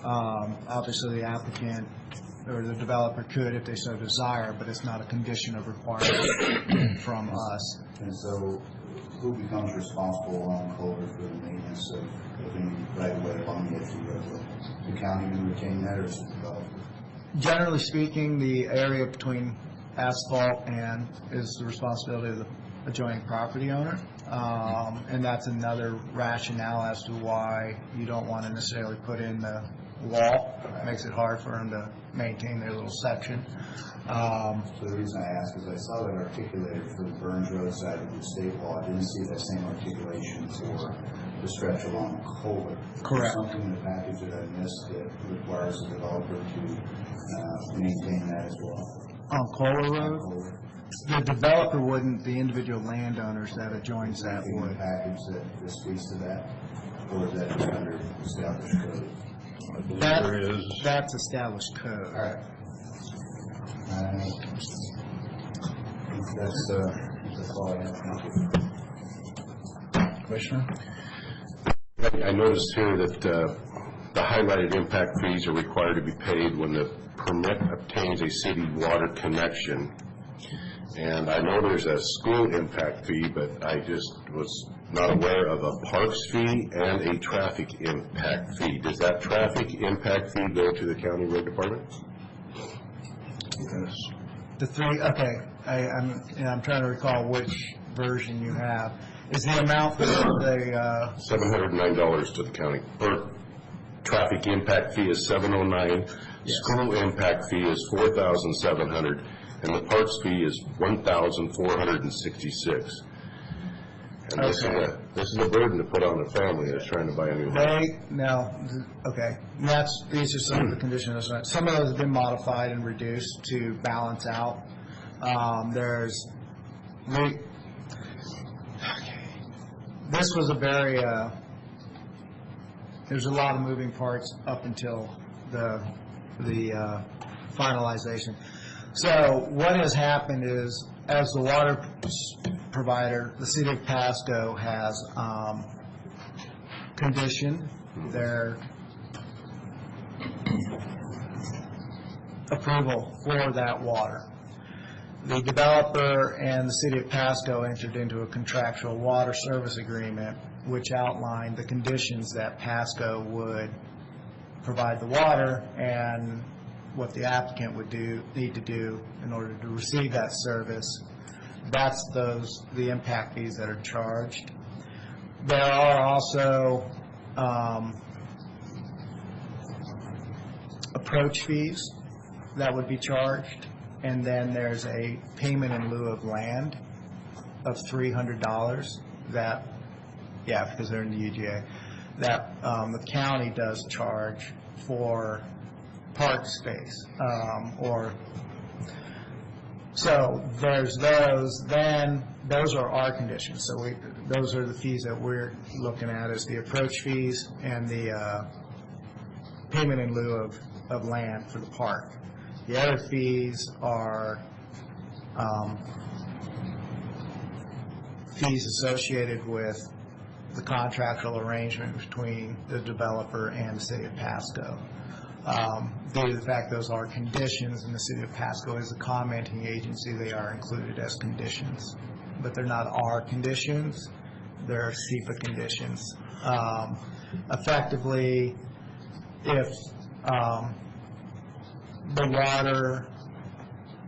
Obviously, the applicant or the developer could if they so desire, but it's not a condition of requirement from us. And so, who becomes responsible along Kohler for the maintenance of any right-of-way along the edge of the roadway? The county will retain that, or is it the developer? Generally speaking, the area between asphalt and is the responsibility of the adjoining property owner. And that's another rationale as to why you don't want to necessarily put in the wall. It makes it hard for them to maintain their little section. So the reason I ask is I saw that articulated for the Burns Road side of the state wall. I didn't see that same articulation for the stretch along Kohler. Correct. Something in the package that I missed that requires the developer to maintain that as well. On Kohler Road, Kohler. the developer wouldn't, the individual landowners that adjoins that Anything in the would. package that speaks to that, or is that just under established code? I believe there is. That's established code. All right. That's all I have. Thank you. Commissioner? I noticed here that the highlighted impact fees are required to be paid when the permit obtains a city water connection. And I know there's a school impact fee, but I just was not aware of a parks fee and a traffic impact fee. Does that traffic impact fee go to the county road department? Yes. The three, okay, I'm trying to recall which version you have. Is the amount for the, $709 to the county. Or traffic impact fee is $709. Yes. School impact fee is $4,700, and the parks fee is $1,466. And this is a burden to put on a family that's trying to buy a new home. okay, these are some of the conditions. Some of those have been modified and reduced to balance out. This was a very, there's a lot of moving parts up until the finalization. So what has happened is, as the water provider, the city of Pasco has conditioned their approval for that water. The developer and the city of Pasco entered into a contractual water service agreement which outlined the conditions that Pasco would provide the water and what the applicant would need to do in order to receive that service. That's the impact fees that are charged. There are also approach fees that would be charged, and then there's a payment in lieu of land of $300 that, because they're in the UGA, that the county does charge for park space, so there's those. Then those are our conditions. So those are the fees that we're looking at, is the approach fees and the payment in lieu of land for the park. The other fees are fees associated with the contractual arrangement between the developer and the city of Pasco. Due to the fact those are conditions, and the city of Pasco is a commenting agency, they are included as conditions. But they're not our conditions, they're SEPA conditions. Effectively, if the water,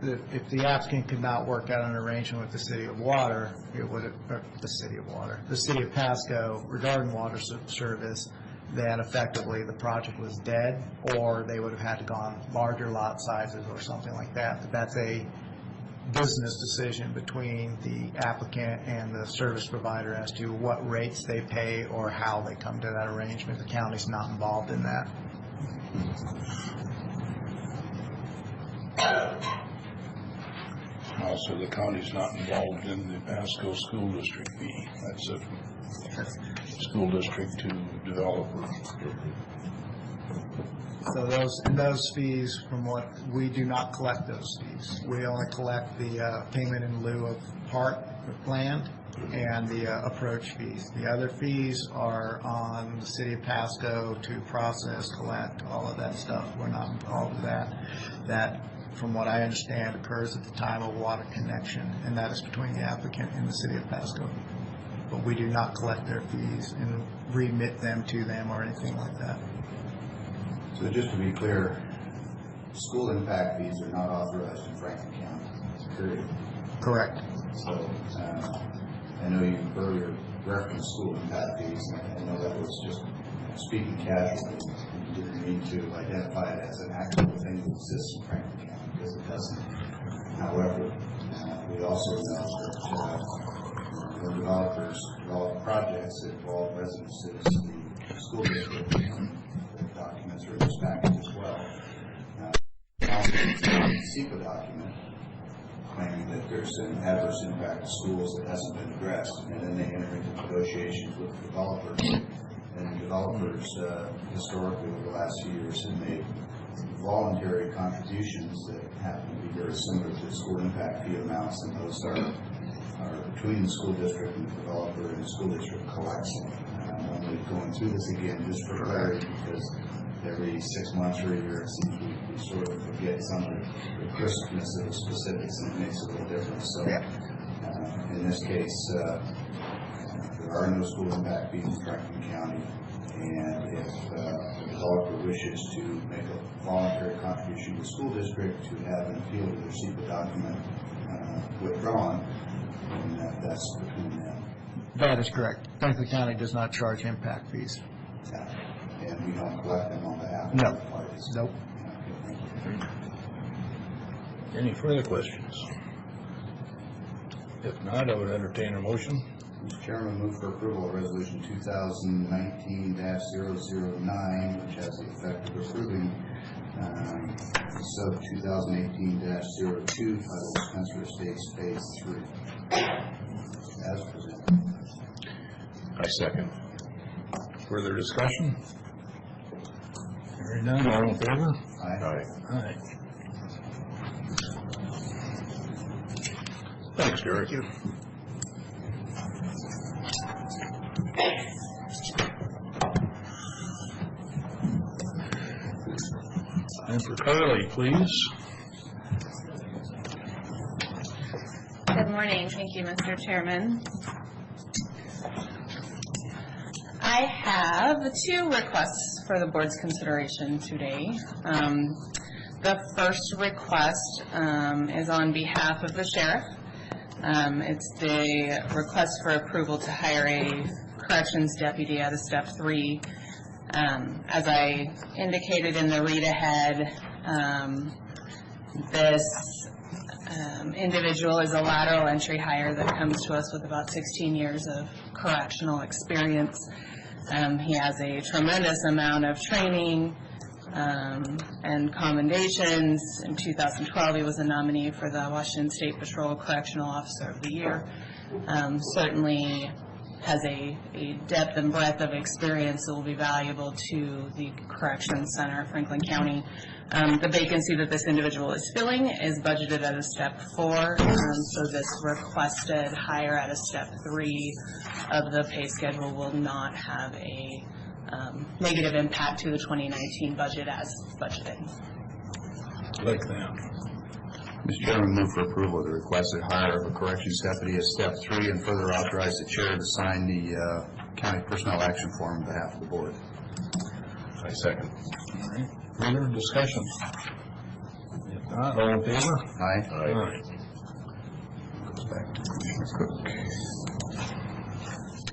if the applicant could not work out an arrangement with the city of water, it would, the city of Pasco regarding water service, then effectively the project was dead, or they would have had to gone larger lot sizes or something like that. But that's a business decision between the applicant and the service provider as to what rates they pay or how they come to that arrangement. The county's not involved in that. Also, the county's not involved in the Pasco School District fee. That's a school district to developer. So those fees, from what, we do not collect those fees. We only collect the payment in lieu of part of land and the approach fees. The other fees are on the city of Pasco to process, collect, all of that stuff. We're not involved with that. That, from what I understand, occurs at the time of water connection, and that is between the applicant and the city of Pasco. But we do not collect their fees and remit them to them or anything like that. So just to be clear, school impact fees are not authorized in Franklin County, period. Correct. So I know you earlier referenced school impact fees, and I know that was just speaking casually. You didn't mean to identify it as an actual thing that exists in Franklin County, because it doesn't. However, we also know that when developers develop projects that involve residences, the school district, the documents are in this package as well. SEPA document claiming that there's an adverse impact to schools that hasn't been addressed, and then they enter into negotiations with the developers. And developers historically over the last few years have made voluntary contributions that happen to be very similar to school impact fee amounts, and those are between the school district and the developer, and the school district collects them. I'm only going through this again just for clarity, because every 6 months or a year it seems we sort of forget some of the crispness of the specifics, and it makes a little difference. So in this case, there are no school impact fees in Franklin County, and if the developer wishes to make a voluntary contribution to the school district to have an appeal to their SEPA document withdrawn, then that's between them. That is correct. Franklin County does not charge impact fees. And we don't collect them on behalf of No. the parties. Nope. Any further questions? If not, I would entertain a motion. Mr. Chairman, move for approval of Resolution 2019-009, which has the effect of approving sub 2018-02 titled Spencer Estates Phase 3 as presented. I second. Further discussion? Hearing none, all in favor? Aye. Aye. Thanks, Derek. Thank you. And for Carly, please. Good morning. Thank you, Mr. Chairman. I have 2 requests for the board's consideration today. The first request is on behalf of the sheriff. It's the request for approval to hire a corrections deputy out of step 3. As I indicated in the read ahead, this individual is a lateral entry hire that comes to us with about 16 years of correctional experience. He has a tremendous amount of training and commendations. In 2012, he was a nominee for the Washington State Patrol Correctional Officer of the Year. Certainly has a depth and breadth of experience that will be valuable to the Corrections Center of Franklin County. The vacancy that this individual is filling is budgeted at a step 4, so this requested hire at a step 3 of the pay schedule will not have a negative impact to the 2019 budget as budgeted. Like that. Mr. Chairman, move for approval of the requested hire of a corrections deputy as step 3 and further authorize the chair to sign the county personnel action form on behalf of the board. I second. All right. Further discussion? If not, all in favor? Aye. Aye. Goes back to Commissioner Cook.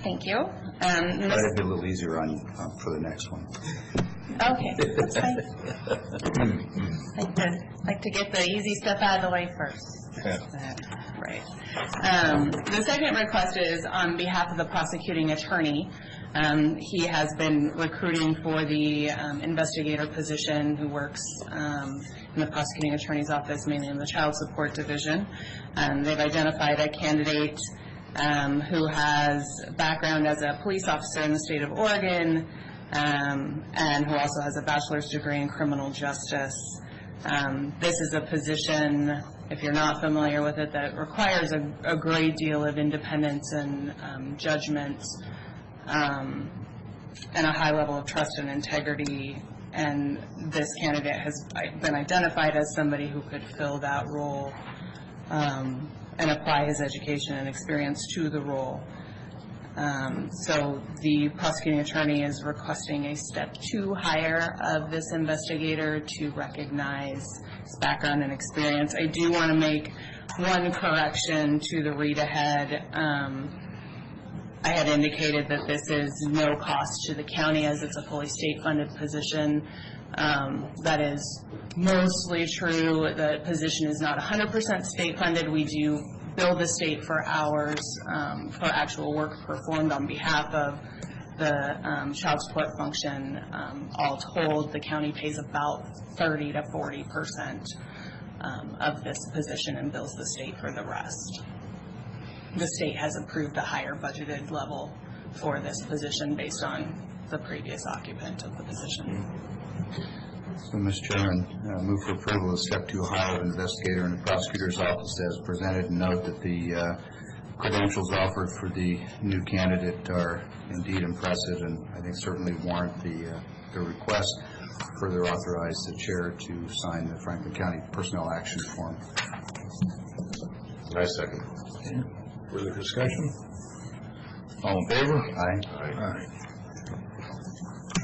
Thank you. Try to be a little easier on you for the next one. Okay, that's fine. Like to get the easy stuff out of the way first. Right. The second request is on behalf of the prosecuting attorney. He has been recruiting for the investigator position who works in the prosecuting attorney's office, mainly in the child support division. They've identified a candidate who has background as a police officer in the state of Oregon, and who also has a bachelor's degree in criminal justice. This is a position, if you're not familiar with it, that requires a great deal of independence and judgment, and a high level of trust and integrity. And this candidate has been identified as somebody who could fill that role and apply his education and experience to the role. So the prosecuting attorney is requesting a step 2 hire of this investigator to recognize his background and experience. I do want to make one correction to the read ahead. I had indicated that this is no cost to the county as it's a fully state-funded position. That is mostly true. The position is not 100% state-funded. We do bill the state for hours for actual work performed on behalf of the child support function. All told, the county pays about 30 to 40% of this position and bills the state for the rest. The state has approved a higher budgeted level for this position based on the previous occupant of the position. So, Mr. Chairman, move for approval of step 2 hire of investigator in the prosecutor's office as presented, and note that the credentials offered for the new candidate are indeed impressive and I think certainly warrant the request. Further authorize the chair to sign the Franklin County personnel action form. I second. Okay. Further discussion? All in favor? Aye. Aye.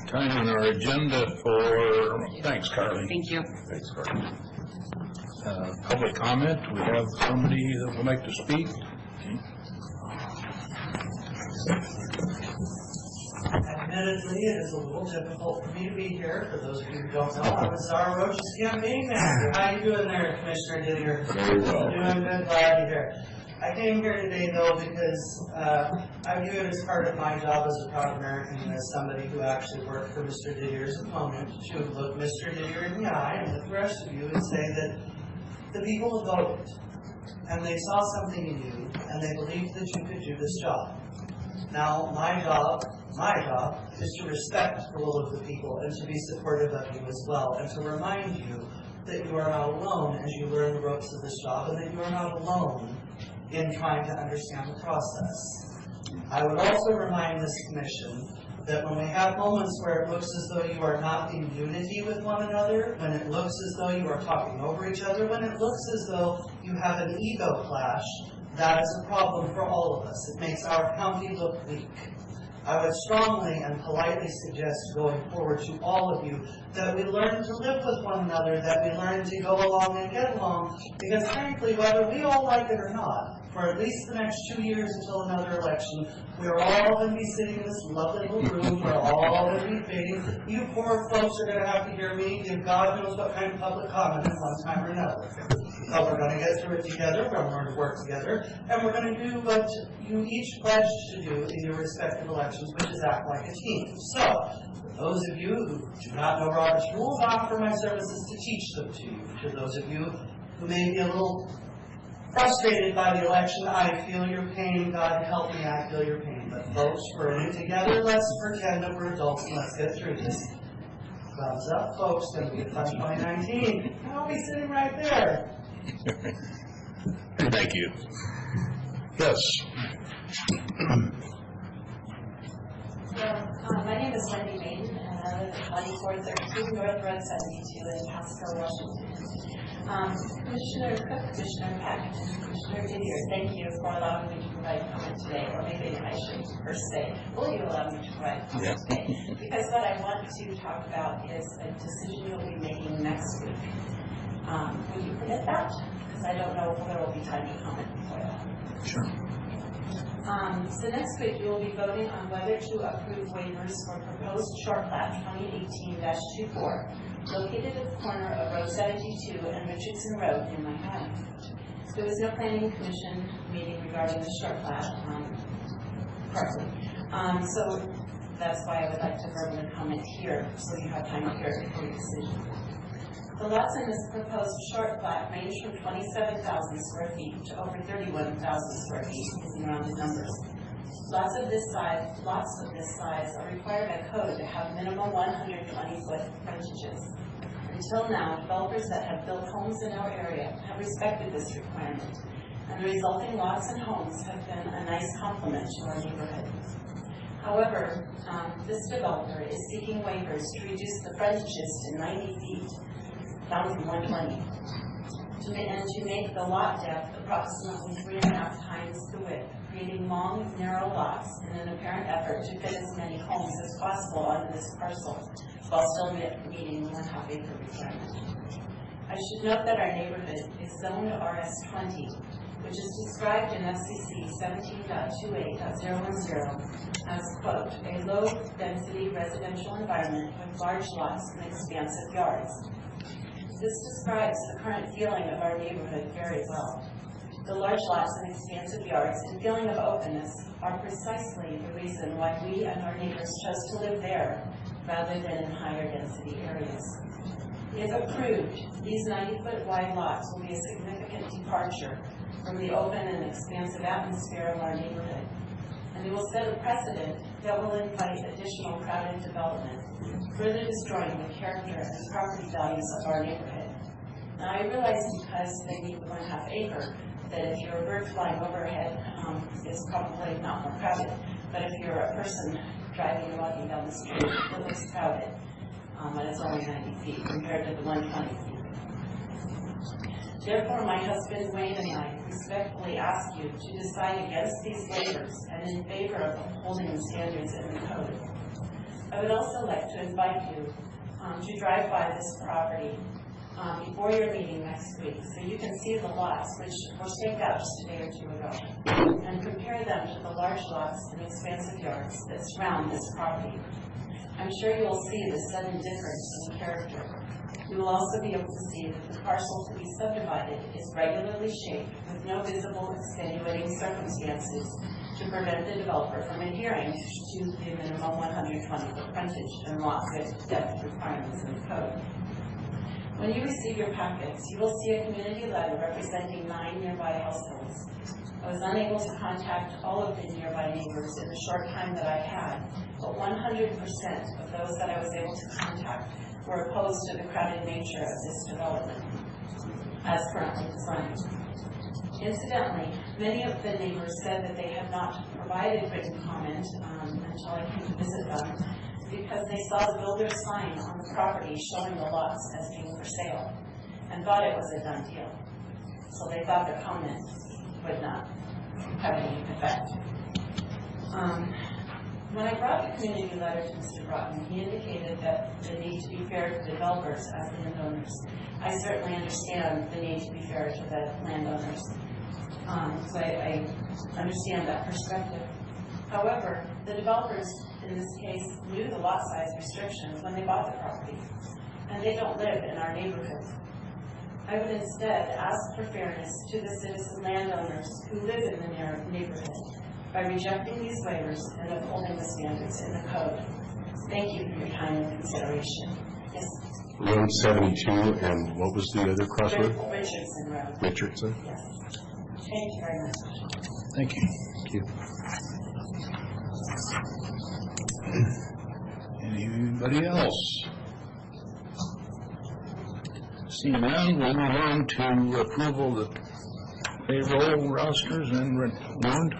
Time on our agenda for, thanks, Carly. Thank you. Thanks, Carly. Public comment. We have somebody that would like to speak. Admittedly, it is a little difficult for me to be here. For those of you who don't know, I'm a Czar Roach's campaign manager. How you doing there, Commissioner Didier? Very well. Doing good, glad to hear. I came here today, though, because I view it as part of my job as a proud American and as somebody who actually worked for Mr. Didier's opponent to look Mr. Didier in the eye and look the rest of you and say that the people have voted and they saw something in you and they believed that you could do this job. Now, my job is to respect the will of the people and to be supportive of you as well and to remind you that you are not alone as you learn the ropes of this job and that you are not alone in trying to understand the process. I would also remind this commission that when we have moments where it looks as though you are not in unity with one another, when it looks as though you are talking over each other, when it looks as though you have an ego clash, that is a problem for all of us. It makes our county look weak. I would strongly and politely suggest going forward to all of you that we learn to live with one another, that we learn to go along and get along, because frankly, whether we all like it or not, for at least the next 2 years until another election, we're all going to be sitting in this lovely little room, we're all going to be debating. You poor folks are going to have to hear me give God knows what kind of public comment at one time or another. But we're going to get through it together, we're going to work together, and we're going to do what you each pledged to do in your respective elections, which is act like a team. So, for those of you who do not know Robert's rules, I offer my services to teach them to you. To those of you who may be a little frustrated by the election, I feel your pain. God help me, I feel your pain. But folks, we're in it together. Let's pretend that we're adults and let's get through this. Thumbs up, folks. It's going to be a fun 2019. And I'll be sitting right there. Thank you. Yes. My name is Wendy Maiden, and I live at 2432 North Road 72 in Pasco, Washington. Commissioner Cook, Commissioner Peck, and Commissioner Didier, thank you for allowing me to provide comment today, or maybe I should first say, will you allow me to provide comment today? Because what I want to talk about is a decision you'll be making next week. Would you permit that? Because I don't know if there will be time to comment before that. Sure. So next week, you will be voting on whether to approve waivers for proposed short plat 2018-24, located at the corner of Road 72 and Richardson Road in my home. There was no planning commission meeting regarding the short plat, correctly. So that's why I would like to verbally comment here, so you have time to hear it before your decision. The lots in this proposed short plat range from 27,000 square feet to over 31,000 square feet, using rounded numbers. Lots of this size are required by code to have minimum 120-foot frontages. Until now, developers that have built homes in our area have respected this requirement, and the resulting lots and homes have been a nice complement to our neighborhood. However, this developer is seeking waivers to reduce the frontages to 90 feet, down from 120, and to make the lot depth approximately 3.5 times the width, creating long, narrow lots in an apparent effort to fit as many homes as possible onto this parcel, while still meeting the 1/2 acre requirement. I should note that our neighborhood is zoned RS20, which is described in FCC 17.28.010 as, quote, a low-density residential environment with large lots and expansive yards. This describes the current feeling of our neighborhood very well. The large lots and expansive yards and feeling of openness are precisely the reason why we and our neighbors chose to live there rather than in higher density areas. If approved, these 90-foot wide lots will be a significant departure from the open and expansive atmosphere of our neighborhood, and they will set a precedent that will invite additional crowded development, further destroying the character and property values of our neighborhood. Now, I realize because they meet the 1/2 acre, that if you're a bird flying overhead, it's probably not more crowded. But if you're a person driving and walking down the street, it looks crowded, and it's only 90 feet compared to the 120 feet. Therefore, my husband Wayne and I respectfully ask you to decide against these waivers and in favor of upholding the standards in the code. I would also like to invite you to drive by this property before your meeting next week, so you can see the lots, which were staked out just a day or two ago, and compare them to the large lots and expansive yards that surround this property. I'm sure you will see the sudden difference in character. You will also be able to see that the parcel to be subdivided is regularly shaped with no visible extenuating circumstances to prevent the developer from adhering to the minimum 120-foot frontage and lot width depth requirements in the code. When you receive your packets, you will see a community letter representing 9 nearby households. I was unable to contact all of the nearby neighbors in the short time that I had, but 100% of those that I was able to contact were opposed to the crowded nature of this development, as currently designed. Incidentally, many of the neighbors said that they had not provided written comment until I came to visit them, because they saw the builder's sign on the property showing the lots as being for sale, and thought it was a done deal. So they thought their comment would not have any effect. When I brought the community letter to Mr. Broughton, he indicated that the need to be fair to the developers as landowners. I certainly understand the need to be fair to the landowners, so I understand that perspective. However, the developers in this case knew the lot size restrictions when they bought the property, and they don't live in our neighborhood. I would instead ask for fairness to the citizen landowners who live in the neighborhood by rejecting these waivers and upholding the standards in the code. Thank you for your time and consideration. Yes. Road 72, and what was the other crossroad? Richardson Road. Richardson? Yes. Thank you very much. Thank you. Thank you. Anybody else? Seeing none, we'll move on to approval of the payroll rosters and warrant.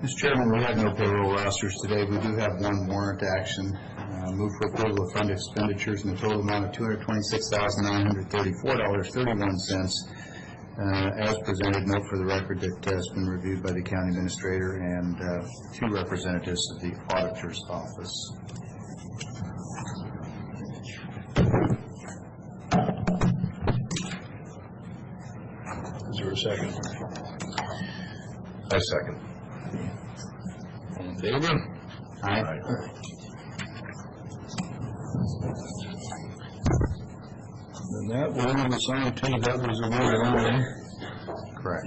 Mr. Chairman, we have no payroll rosters today. We do have one warrant action. Move for approval of fund expenditures in the total amount of $226,934.31. As presented, note for the record that has been reviewed by the county administrator and 2 representatives of the auditor's office. Is there a second? I second. All in favor? Aye. And that one on the sign too, that was a vote only. Correct.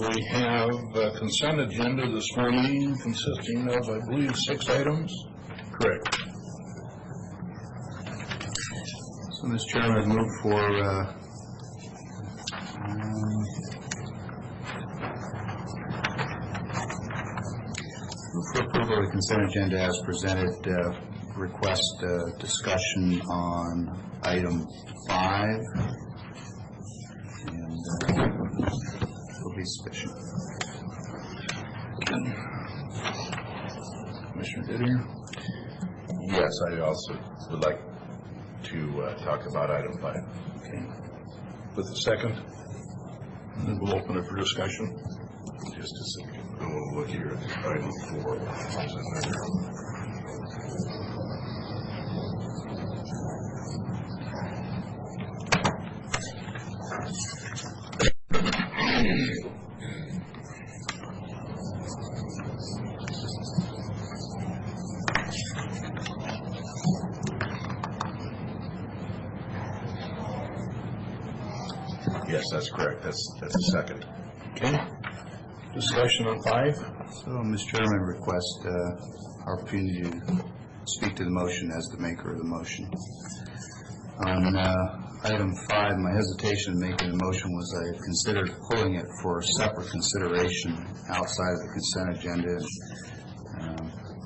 We have a consent agenda this morning consisting of, I believe, 6 items. Correct. So, Mr. Chairman, I move for approval of the consent agenda as presented. Request discussion on item 5, and will be sufficient. Commissioner Didier? Yes, I also would like to talk about item 5. Okay. With the second, and then we'll open it for discussion. Just a second. I'm going to look here at item 4. Yes, that's correct. That's a second. Okay. Discussion on 5? So, Mr. Chairman, request opportunity to speak to the motion as the maker of the motion. On item 5, my hesitation in making the motion was I considered pulling it for separate consideration outside of the consent agenda.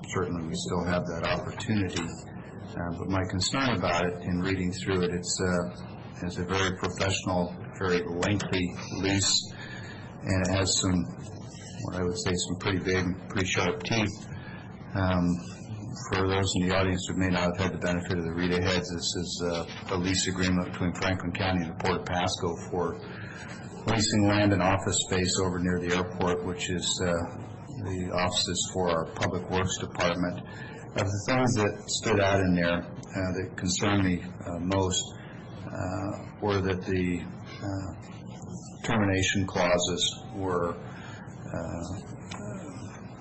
Certainly, we still have that opportunity. But my concern about it, in reading through it, it's a very professional, very lengthy lease, and it has some, what I would say, some pretty big, pretty sharp teeth. For those in the audience who may not have had the benefit of the read-aheads, this is a lease agreement between Franklin County and the Port of Pasco for leasing land and office space over near the airport, which is the offices for our Public Works Department. Of the things that stood out in there that concerned me most were that the termination clauses were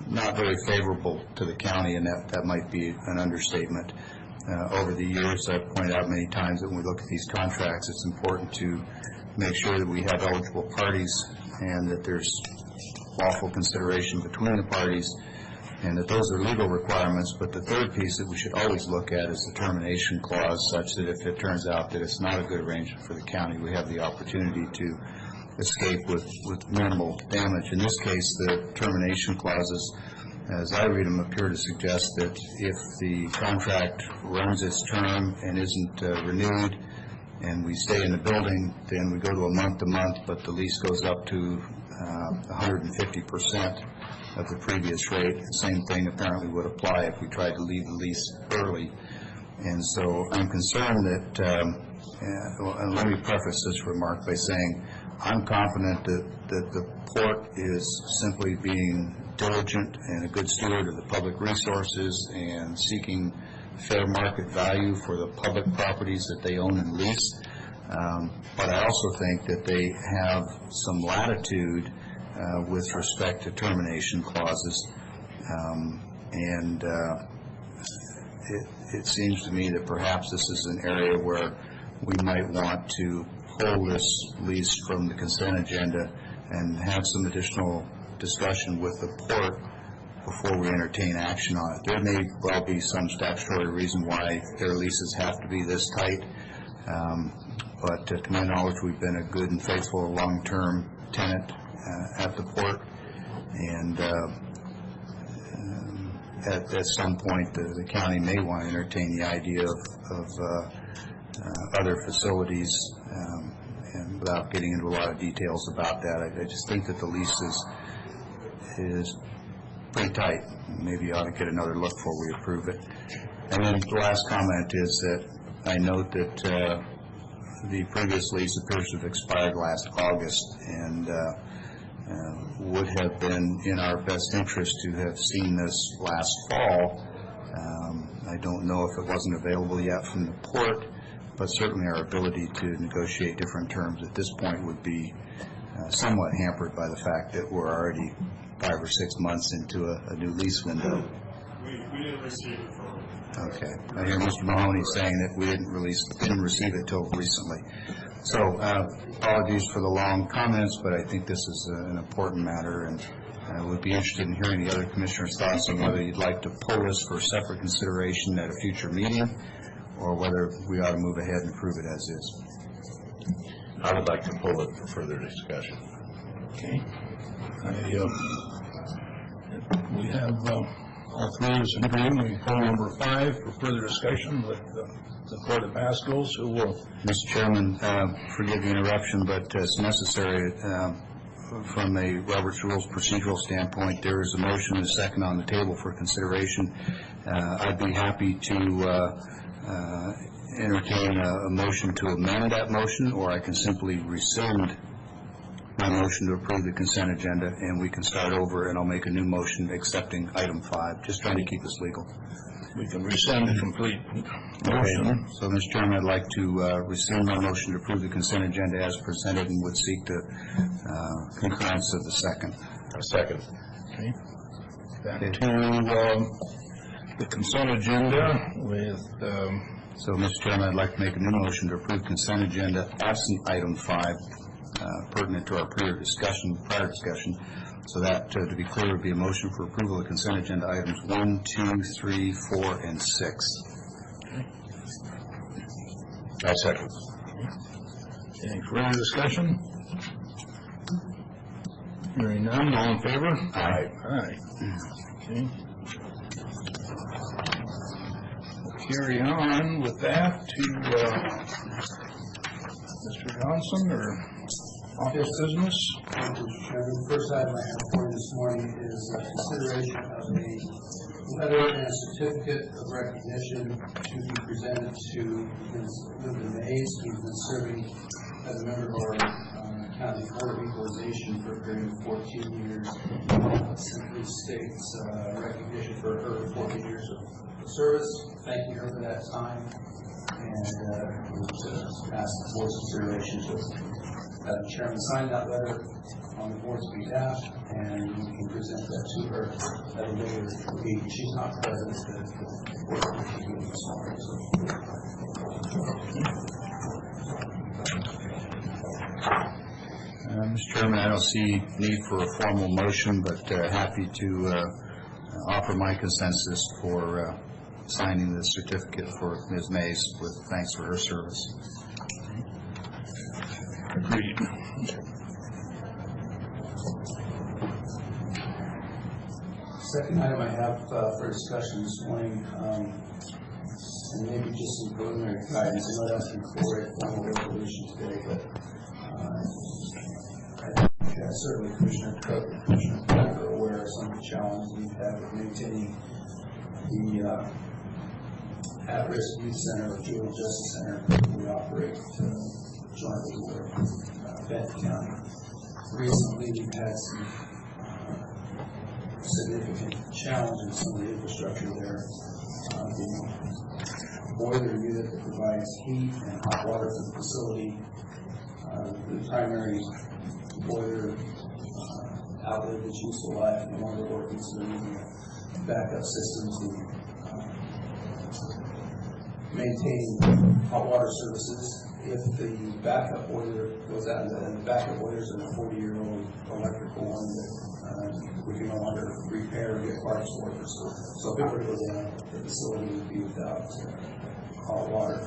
not very favorable to the county, and that might be an understatement. Over the years, I've pointed out many times that when we look at these contracts, it's important to make sure that we have eligible parties and that there's lawful consideration between the parties, and that those are legal requirements. But the third piece that we should always look at is the termination clause, such that if it turns out that it's not a good arrangement for the county, we have the opportunity to escape with minimal damage. In this case, the termination clauses, as I read them, appear to suggest that if the contract runs its term and isn't renewed, and we stay in the building, then we go to a month-to-month, but the lease goes up to 150% of the previous rate. The same thing apparently would apply if we tried to leave the lease early. And so I'm concerned that, and let me preface this remark by saying I'm confident that the port is simply being diligent and a good steward of the public resources and seeking fair market value for the public properties that they own and lease. But I also think that they have some latitude with respect to termination clauses. It seems to me that perhaps this is an area where we might want to pull this lease from the consent agenda and have some additional discussion with the port before we entertain action on it. There may well be some statutory reason why their leases have to be this tight, but to my knowledge, we've been a good and faithful long-term tenant at the port, and at some point the county may want to entertain the idea of other facilities, and without getting into a lot of details about that, I just think that the lease is pretty tight. Maybe you ought to get another look before we approve it. And then the last comment is that I note that the previous lease appears to have expired last August, and would have been in our best interest to have seen this last fall. I don't know if it wasn't available yet from the port, but certainly our ability to negotiate different terms at this point would be somewhat hampered by the fact that we're already 5 or 6 months into a new lease window. We didn't receive it from. Okay. I hear Mr. Mahoney saying that we didn't receive it till recently. So apologies for the long comments, but I think this is an important matter, and I would be interested in hearing the other commissioners' thoughts on whether you'd like to pull this for separate consideration at a future meeting, or whether we ought to move ahead and approve it as is. I would like to pull it for further discussion. Okay. We have all three of us in agreement. We pull number 5 for further discussion with the Court of Pascals, who will. Mr. Chairman, forgive the interruption, but it's necessary from a Robert's Rules procedural standpoint. There is a motion and a second on the table for consideration. I'd be happy to entertain a motion to amend that motion, or I can simply rescind my motion to approve the consent agenda, and we can start over, and I'll make a new motion accepting item 5, just trying to keep this legal. We can rescind the complete motion. Okay. So, Mr. Chairman, I'd like to rescind my motion to approve the consent agenda as presented, and would seek the concurrence of the second. A second. Okay. Back to the consent agenda with... So, Mr. Chairman, I'd like to make a new motion to approve consent agenda absent item 5, pertinent to our prior discussion, so that, to be clear, would be a motion for approval of consent agenda items 1, 2, 3, 4, and 6. I second. Any further discussion? Hearing none, all in favor? Aye. Aye. Okay. We'll carry on with that to Mr. Johnson, or office business. Thank you, Mr. Chairman. The first item I have for you this morning is consideration of a letter and a certificate of recognition to be presented to Ms. Linda Mays, who's been serving as a member of our County Board of Equalization for a period of 14 years. Simply states recognition for her 14 years of service, thanking her for that time, and we'll ask the board's consideration to Chairman sign that letter on the board's behalf, and we can present that to her at a later meeting. She's not present, the board will be this morning. Mr. Chairman, I don't see need for a formal motion, but happy to offer my consensus for signing the certificate for Ms. Mays with thanks for her service. Agreed. Second item I have for discussion this morning, and maybe just some preliminary guidance. I'm not asking for a formal resolution today, but I think certainly Commissioner Cook and Commissioner Clark are aware of some of the challenges we've had with maintaining the at-risk youth center, or juvenile justice center, that we operate jointly with Benton County. Recently, we've had some significant challenges in some of the infrastructure there. The boiler unit that provides heat and hot water for the facility, the primary boiler outlet that's useful life no longer working, so they're using backup systems and maintain hot water services. If the backup boiler goes out, and the backup boilers are a 40-year-old electrical one that we can no longer repair or get parts for. So if it were to go down, the facility would be without hot water,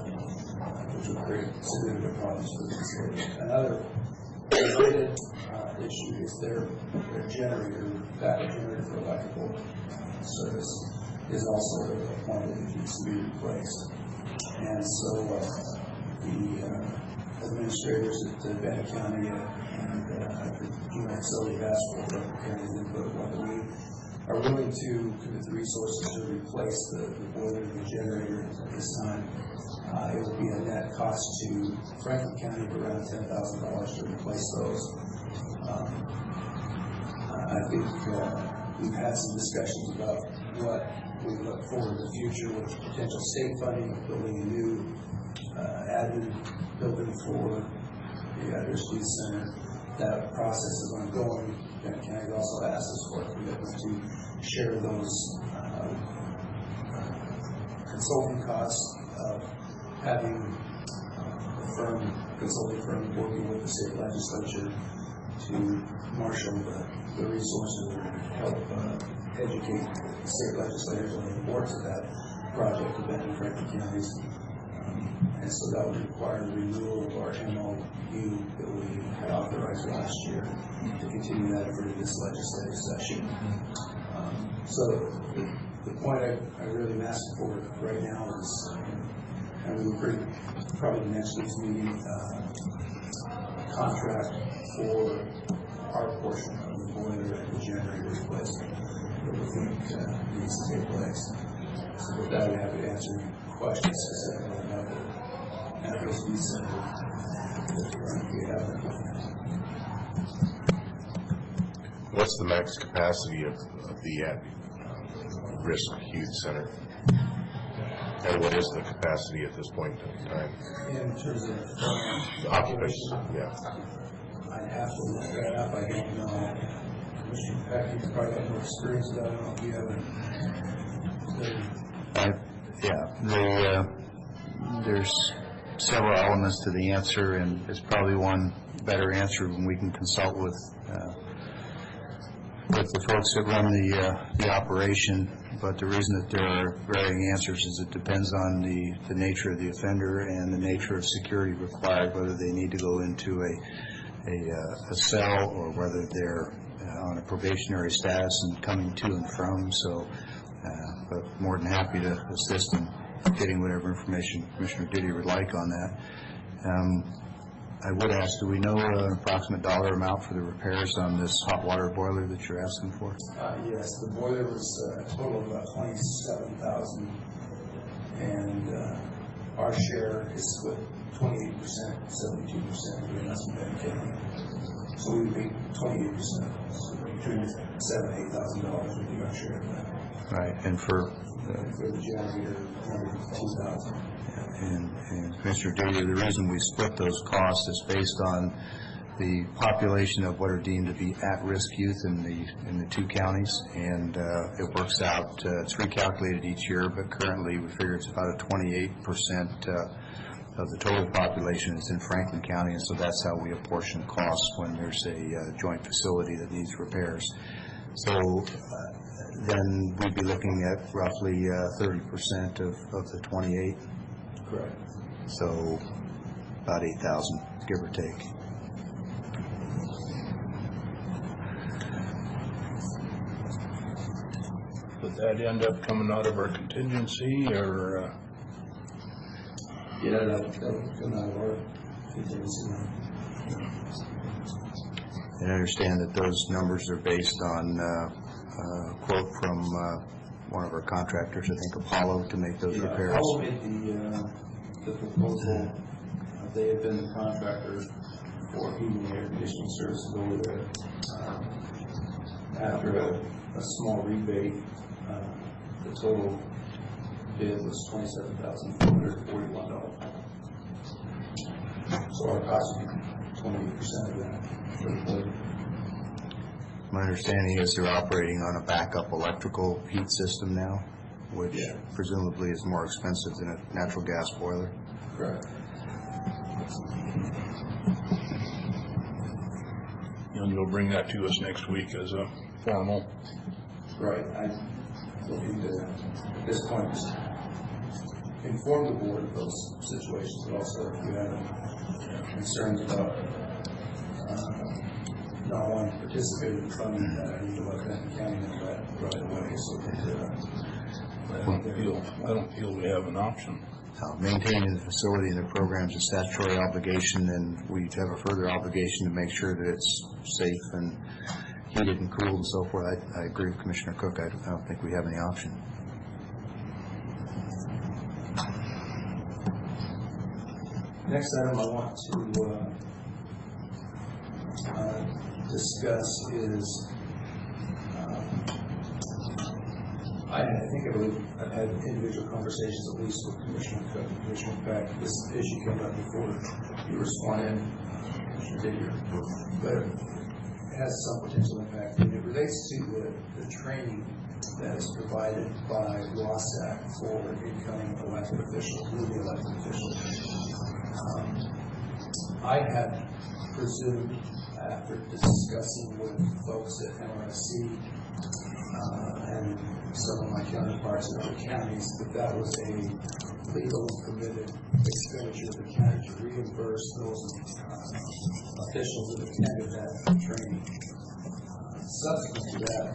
which would create significant problems for the facility. Another related issue is their generator, backup generator for electrical service, is also a point that needs to be replaced. And so the administrators at Bannock County and Juvenile Facility have asked for county's input, whether we are willing to commit the resources to replace the boiler and the generator at this time. It would be a net cost to Franklin County of around $10,000 to replace those. I think we've had some discussions about what we look for in the future with potential state funding of building a new admin building for the At-Risk Youth Center. That process is ongoing. Bannock County also asked us for a commitment to share those consulting costs of having a consulting firm working with the state legislature to marshal the resources and help educate the state legislators on the importance of that project of Bannock Franklin counties. And so that would require the renewal of our MOU that we had authorized last year to continue that effort in this legislative session. So the point I really am asking for right now is, and we will bring probably next week's meeting, contract for our portion of the boiler and the generator replacement that we think needs to take place. So with that, we have to answer questions specifically about the At-Risk Youth Center that we have. What's the max capacity of the At-Risk Youth Center? And what is the capacity at this point in time? In terms of the occupation, yeah. I'd have to look that up. I don't know. Commissioner Peck, you probably have more experience with that. I don't know if you have there's several elements to the answer, and there's probably one better answer when we can consult with the folks that run the operation. But the reason that there are varying answers is it depends on the nature of the offender and the nature of security required, whether they need to go into a cell or whether they're on a probationary status and coming to and from. So, but more than happy to assist in getting whatever information Commissioner Didier would like on that. I would ask, do we know an approximate dollar amount for the repairs on this hot water boiler that you're asking for? Yes, the boiler was a total of about $27,000, and our share is split 28%, 72% between us and Bannock County. So we would be 28%, so between $7,000 and $8,000 would be our share of that. Right, and for the generator, $2,000. And Commissioner Didier, the reason we split those costs is based on the population of what are deemed to be at-risk youth in the two counties, and it works out. It's recalculated each year, but currently we figure it's about a 28% of the total population is in Franklin County, and so that's how we apportion costs when there's a joint facility that needs repairs. So then we'd be looking at roughly 30% of the 28. Correct. So about 8,000, give or take. Would that end up coming out of our contingency, or? Yeah, that would come out of our contingency. And I understand that those numbers are based on a quote from one of our contractors, I think Apollo, to make those repairs. Apollo made the proposal. They have been the contractor for heating and air conditioning services over there. After a small rebate, the total bid was $27,441. So our cost would be 28% of that for the boiler. My understanding is they're operating on a backup electrical heat system now, which presumably is more expensive than a natural gas boiler. Correct. You'll bring that to us next week as a formal. Right. I'm looking to, at this point, just inform the board of those situations, but also if you have any concerns about not wanting to participate in funding that, I need to let Benton County know that right away so that don't feel we have an option. Maintaining the facility and the programs is a statutory obligation, and we have a further obligation to make sure that it's safe and heated and cooled and so forth. I agree with Commissioner Cook. I don't think we have any option. Next item I want to discuss is, I believe I've had individual conversations at least with Commissioner Cook and Commissioner Peck. This issue came up before you were sworn in, Commissioner Digger, but it has some potential impact. And it relates to the training that is provided by WASAC for incoming elected officials, newly elected officials. I had presumed, after discussing with folks at MRSC and some of my counterparts in other counties, that was a legal and permitted expenditure of the county to reimburse those officials that attended that training. Subsequent to that,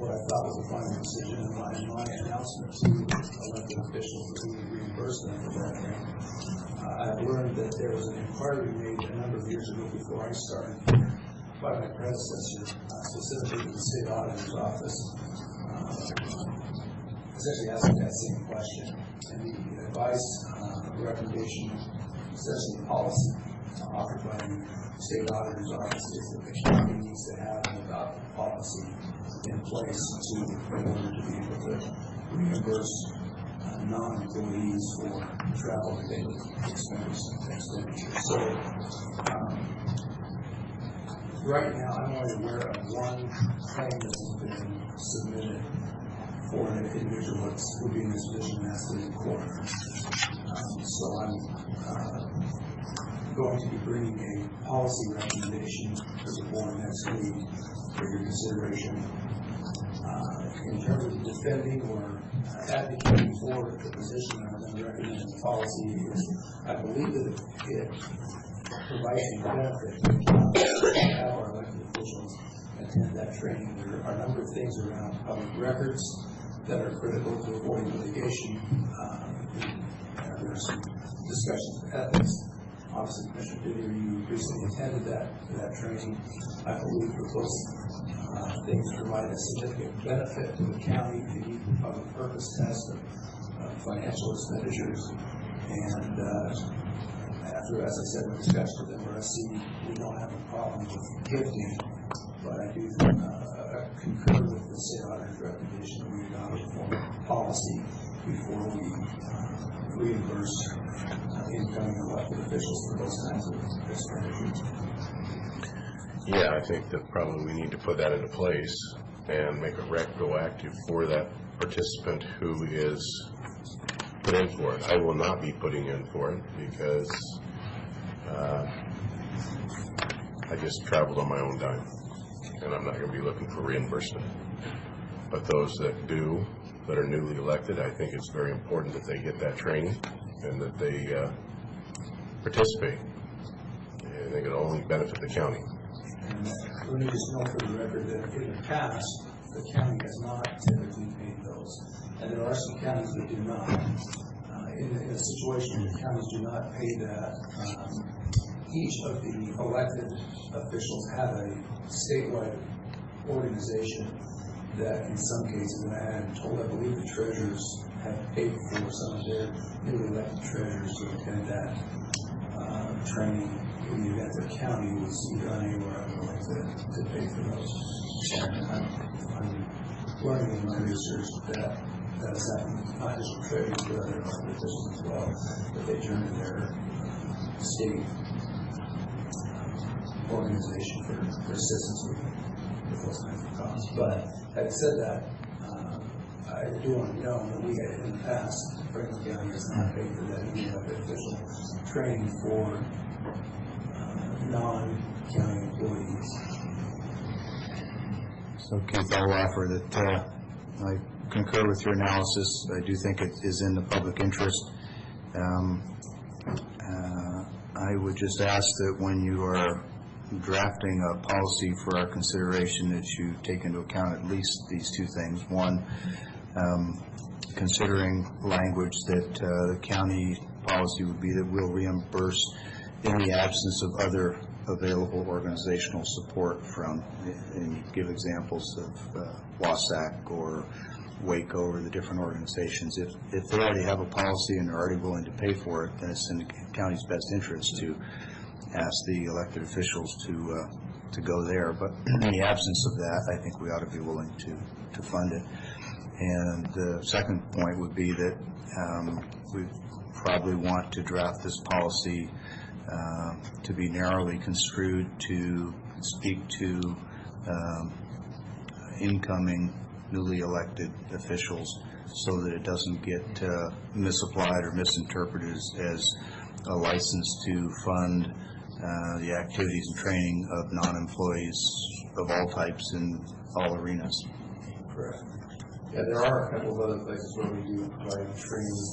what I thought was a final decision in my announcement to elected officials that we would reimburse them for that training. I've learned that there was an inquiry made a number of years ago before I started by my predecessor, specifically the state auditor's office, essentially asking that same question. And the advice, recommendation, essentially policy offered by the state auditor's office is that the county needs to have an adopted policy in place in order to be able to reimburse non-employees for travel-related expenditures. So, right now, I'm only aware of one claim that has been submitted for an individual that would be in this position, and that's the coroner. So I'm going to be bringing a policy recommendation to the board next week for your consideration. In terms of defending or advocating for the position I'm going to recommend the policy, I believe that it provides a benefit to have our elected officials attend that training. There are a number of things around public records that are critical to avoiding litigation. There are some discussions of ethics. Obviously, Commissioner Didier, you recently attended that training. I believe that those things provide a significant benefit to the county to meet the public purpose test of financial expenditures. And after, as I said, we discussed with MRSC, we don't have a problem with gifting, but I do concur with the state auditor's recommendation that we adopt a formal policy before we reimburse incoming elected officials for those kinds of expenditures. Yeah, I think that probably we need to put that into place and make it retroactive for that participant who is put in for it. I will not be putting in for it because I just traveled on my own dime, and I'm not going to be looking for reimbursement. But those that do, that are newly elected, I think it's very important that they get that training and that they participate. And they can only benefit the county. And let me just note for the record that in the past, the county has not typically paid those. And there are some counties that do not. In a situation where counties do not pay that, each of the elected officials have a statewide organization that in some cases, and I am told, I believe the treasurers have paid for some of their newly elected treasurers to attend that training in the event the county was either unable or unwilling to pay for those. And I'm learning in my research that has happened not just for treasurers but other elected officials as well, that they turn to their state organization for assistance with those kinds of costs. But having said that, I do want to know that we had in the past, Franklin County has not paid for that any elected official training for non-county employees. So, Keith, I'll offer that I concur with your analysis. I do think it is in the public interest. I would just ask that when you are drafting a policy for our consideration that you take into account at least these two things. One, considering language that the county policy would be that we'll reimburse in the absence of other available organizational support from, and you give examples of WASAC or Waco or the different organizations. If they already have a policy and they're already willing to pay for it, then it's in the county's best interest to ask the elected officials to go there. But in the absence of that, I think we ought to be willing to fund it. And the second point would be that we probably want to draft this policy to be narrowly construed to speak to incoming newly elected officials so that it doesn't get misapplied or misinterpreted as a license to fund the activities and training of non-employees of all types in all arenas. Correct. Yeah, there are a couple of other places where we do provide training.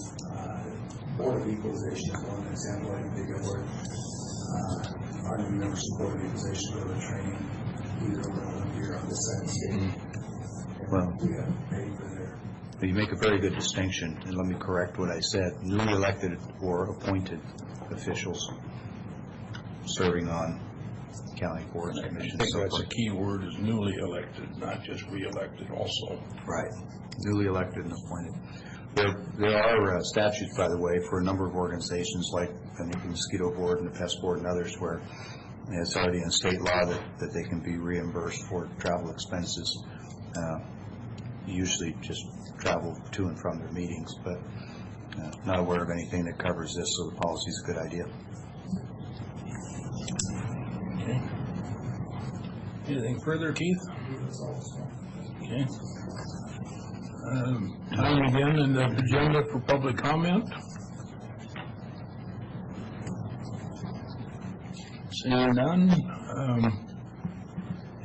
Board of Equalization is one example I can think of where our new members of Board of Equalization go to training either over here on this side of the state. Well, we have paid for their. You make a very good distinction, and let me correct what I said. Newly elected or appointed officials serving on county boards, commissions. I think that's a key word, is newly elected, not just re-elected also. Right. Newly elected and appointed. There are statutes, by the way, for a number of organizations like I think the Mosquito Board and the Pest Board and others where it's already in state law that they can be reimbursed for travel expenses. Usually just travel to and from their meetings, but not aware of anything that covers this, so the policy is a good idea. Okay. Anything further, Keith? Okay. Time again in the agenda for public comment. Seeing none.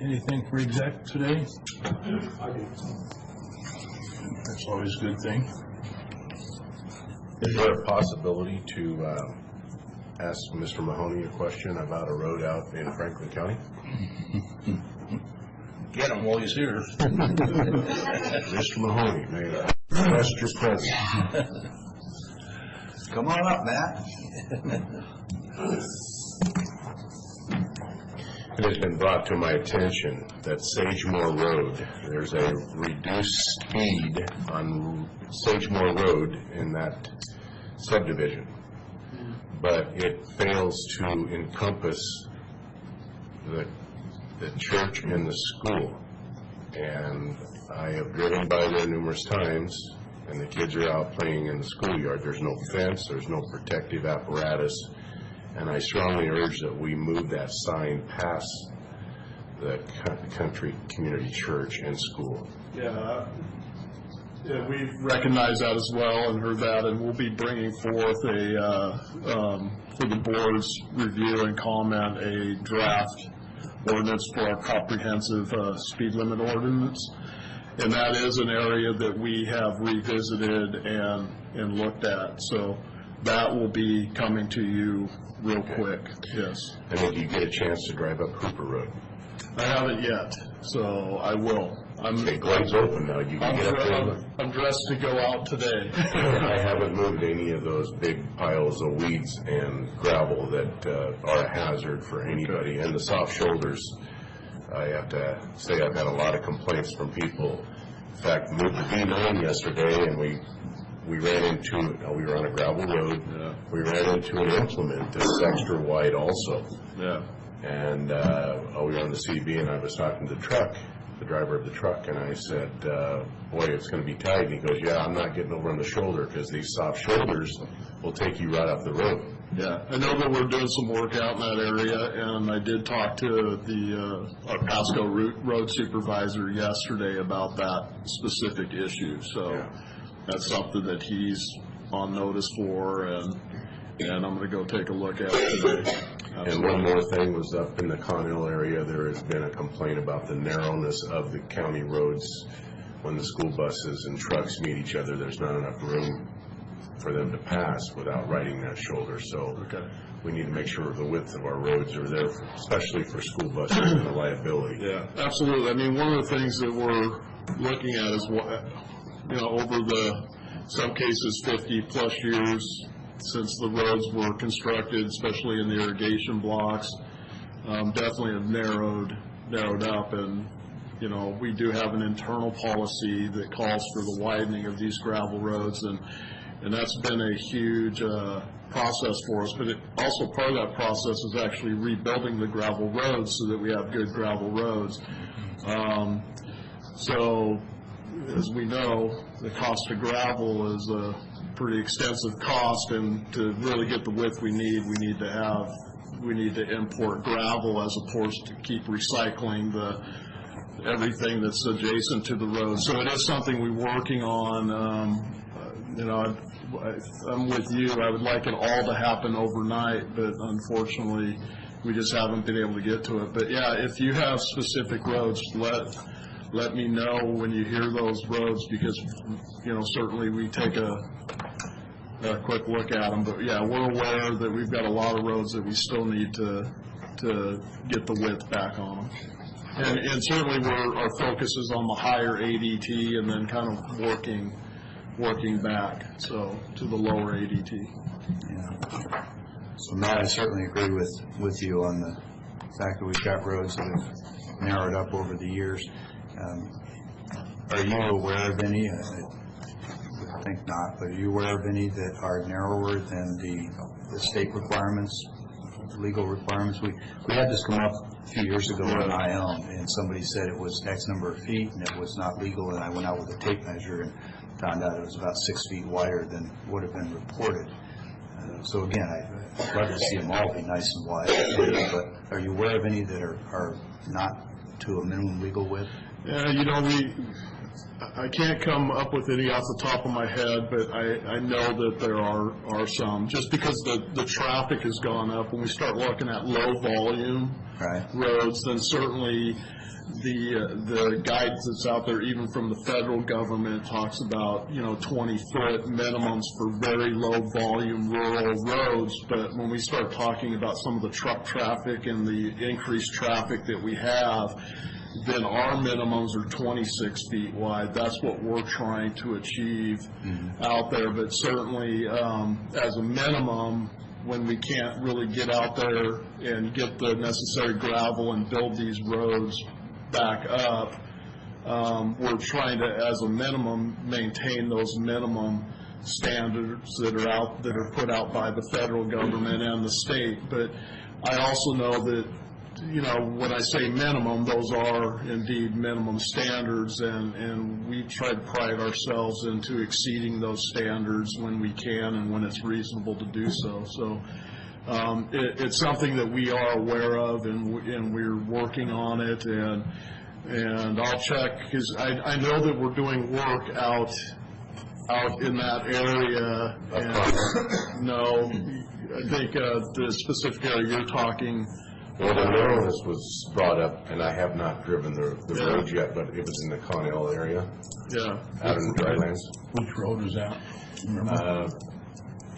Anything for exec today? That's always a good thing. Is there a possibility to ask Mr. Mahoney a question about a road out in Franklin County? Get him while he's here. Mr. Mahoney, may I request your presence? Come on up, Matt. It has been brought to my attention that Sagemore Road, there's a reduced speed on Sagemore Road in that subdivision, but it fails to encompass the church and the school. And I have driven by there numerous times, and the kids are out playing in the schoolyard. There's no fence, there's no protective apparatus, and I strongly urge that we move that sign past the country community church and school. Yeah, we've recognized that as well and heard that, and we'll be bringing forth for the board's review and comment, a draft ordinance for our comprehensive speed limit ordinance. And that is an area that we have revisited and looked at. So that will be coming to you real quick, yes. And did you get a chance to drive up Cooper Road? I haven't yet, so I will. Okay, Glenn's open now. You can get up there. I'm dressed to go out today. I haven't moved any of those big piles of weeds and gravel that are a hazard for anybody. And the soft shoulders, I have to say I've had a lot of complaints from people. In fact, moved the B9 yesterday, and we ran into, we were on a gravel road, we ran into an implement that's extra wide also. Yeah. And we were on the CB, and I was talking to the driver of the truck, and I said, boy, it's going to be tight. And he goes, yeah, I'm not getting over on the shoulder because these soft shoulders will take you right off the road. Yeah, I know that we're doing some work out in that area, and I did talk to our Pasco road supervisor yesterday about that specific issue. So that's something that he's on notice for, and I'm going to go take a look at it today. And one more thing was up in the Connell area, there has been a complaint about the narrowness of the county roads. When the school buses and trucks meet each other, there's not enough room for them to pass without riding that shoulder. So we need to make sure the width of our roads are there, especially for school buses and the liability. Yeah, absolutely. I mean, one of the things that we're looking at is, over the some cases 50-plus years since the roads were constructed, especially in the irrigation blocks. Definitely have narrowed up, and we do have an internal policy that calls for the widening of these gravel roads, and that's been a huge process for us. But also part of that process is actually rebuilding the gravel roads so that we have good gravel roads. So as we know, the cost of gravel is a pretty extensive cost, and to really get the width we need to import gravel as opposed to keep recycling everything that's adjacent to the road. So it is something we're working on. I'm with you. I would like it all to happen overnight, but unfortunately, we just haven't been able to get to it. But yeah, if you have specific roads, let me know when you hear those roads, because certainly we take a quick look at them. But yeah, we're aware that we've got a lot of roads that we still need to get the width back on them. And certainly our focus is on the higher ADT and then kind of working back to the lower ADT. Yeah. So Matt, I certainly agree with you on the fact that we've got roads that have narrowed up over the years. Are you aware of any? I think not, but are you aware of any that are narrower than the state requirements, legal requirements? We had this come up a few years ago in IOM, and somebody said it was X number of feet and it was not legal, and I went out with a tape measure and found out it was about 6 feet wider than would have been reported. So again, I'd love to see them all be nice and wide, but are you aware of any that are not to a minimum legal width? I can't come up with any off the top of my head, but I know that there are some. Just because the traffic has gone up, when we start looking at low volume roads, then certainly the guidance that's out there, even from the federal government, talks about 20-foot minimums for very low volume rural roads. But when we start talking about some of the truck traffic and the increased traffic that we have, then our minimums are 26 feet wide. That's what we're trying to achieve out there. But certainly, as a minimum, when we can't really get out there and get the necessary gravel and build these roads back up, we're trying to, as a minimum, maintain those minimum standards that are put out by the federal government and the state. But I also know that when I say minimum, those are indeed minimum standards, and we try to pride ourselves into exceeding those standards when we can and when it's reasonable to do so. So it's something that we are aware of, and we're working on it, and I'll check, because I know that we're doing work out in that area, and no, I think the specific area you're talking. Well, the narrowness was brought up, and I have not driven the road yet, but it was in the Connell area. Yeah. Out in the drylands. Which road is that?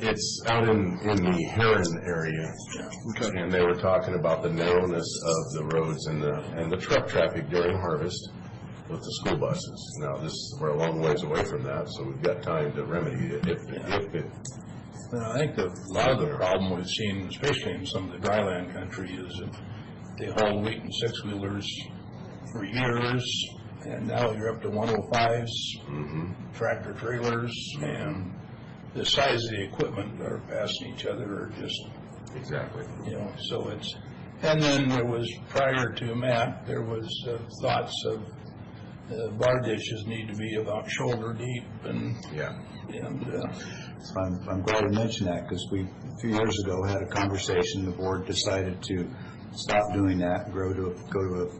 It's out in the Heron area. Okay. And they were talking about the narrowness of the roads and the truck traffic during harvest with the school buses. Now, we're a long ways away from that, so we've got time to remedy it if it. Well, I think a lot of the problem we've seen, especially in some of the dryland country, is that they haul wheat and six-wheelers for years, and now you're up to 105s, tractor trailers, and the size of the equipment that are passing each other are just... Exactly. So it's... And then there was, prior to Matt, there was thoughts of bar ditches need to be about shoulder deep, and... Yeah. So I'm glad you mentioned that, because we, a few years ago, had a conversation. The board decided to stop doing that and go to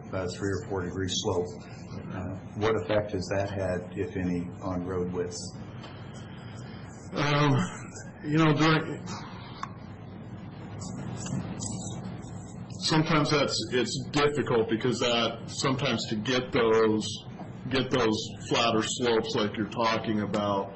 about a 3 or 4 degree slope. What effect has that had, if any, on road width? Sometimes it's difficult, because sometimes to get those flatter slopes like you're talking about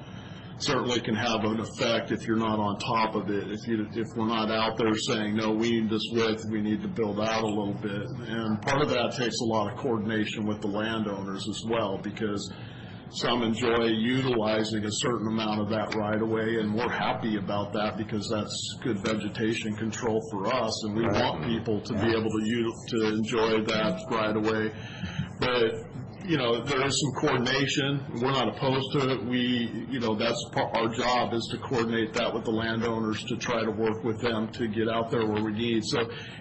certainly can have an effect if you're not on top of it. If we're not out there saying, no, we need this width, we need to build out a little bit. And part of that takes a lot of coordination with the landowners as well, because some enjoy utilizing a certain amount of that right-of-way, and we're happy about that because that's good vegetation control for us, and we want people to be able to enjoy that right-of-way. But there is some coordination. We're not opposed to it. That's our job, is to coordinate that with the landowners to try to work with them to get out there where we need. So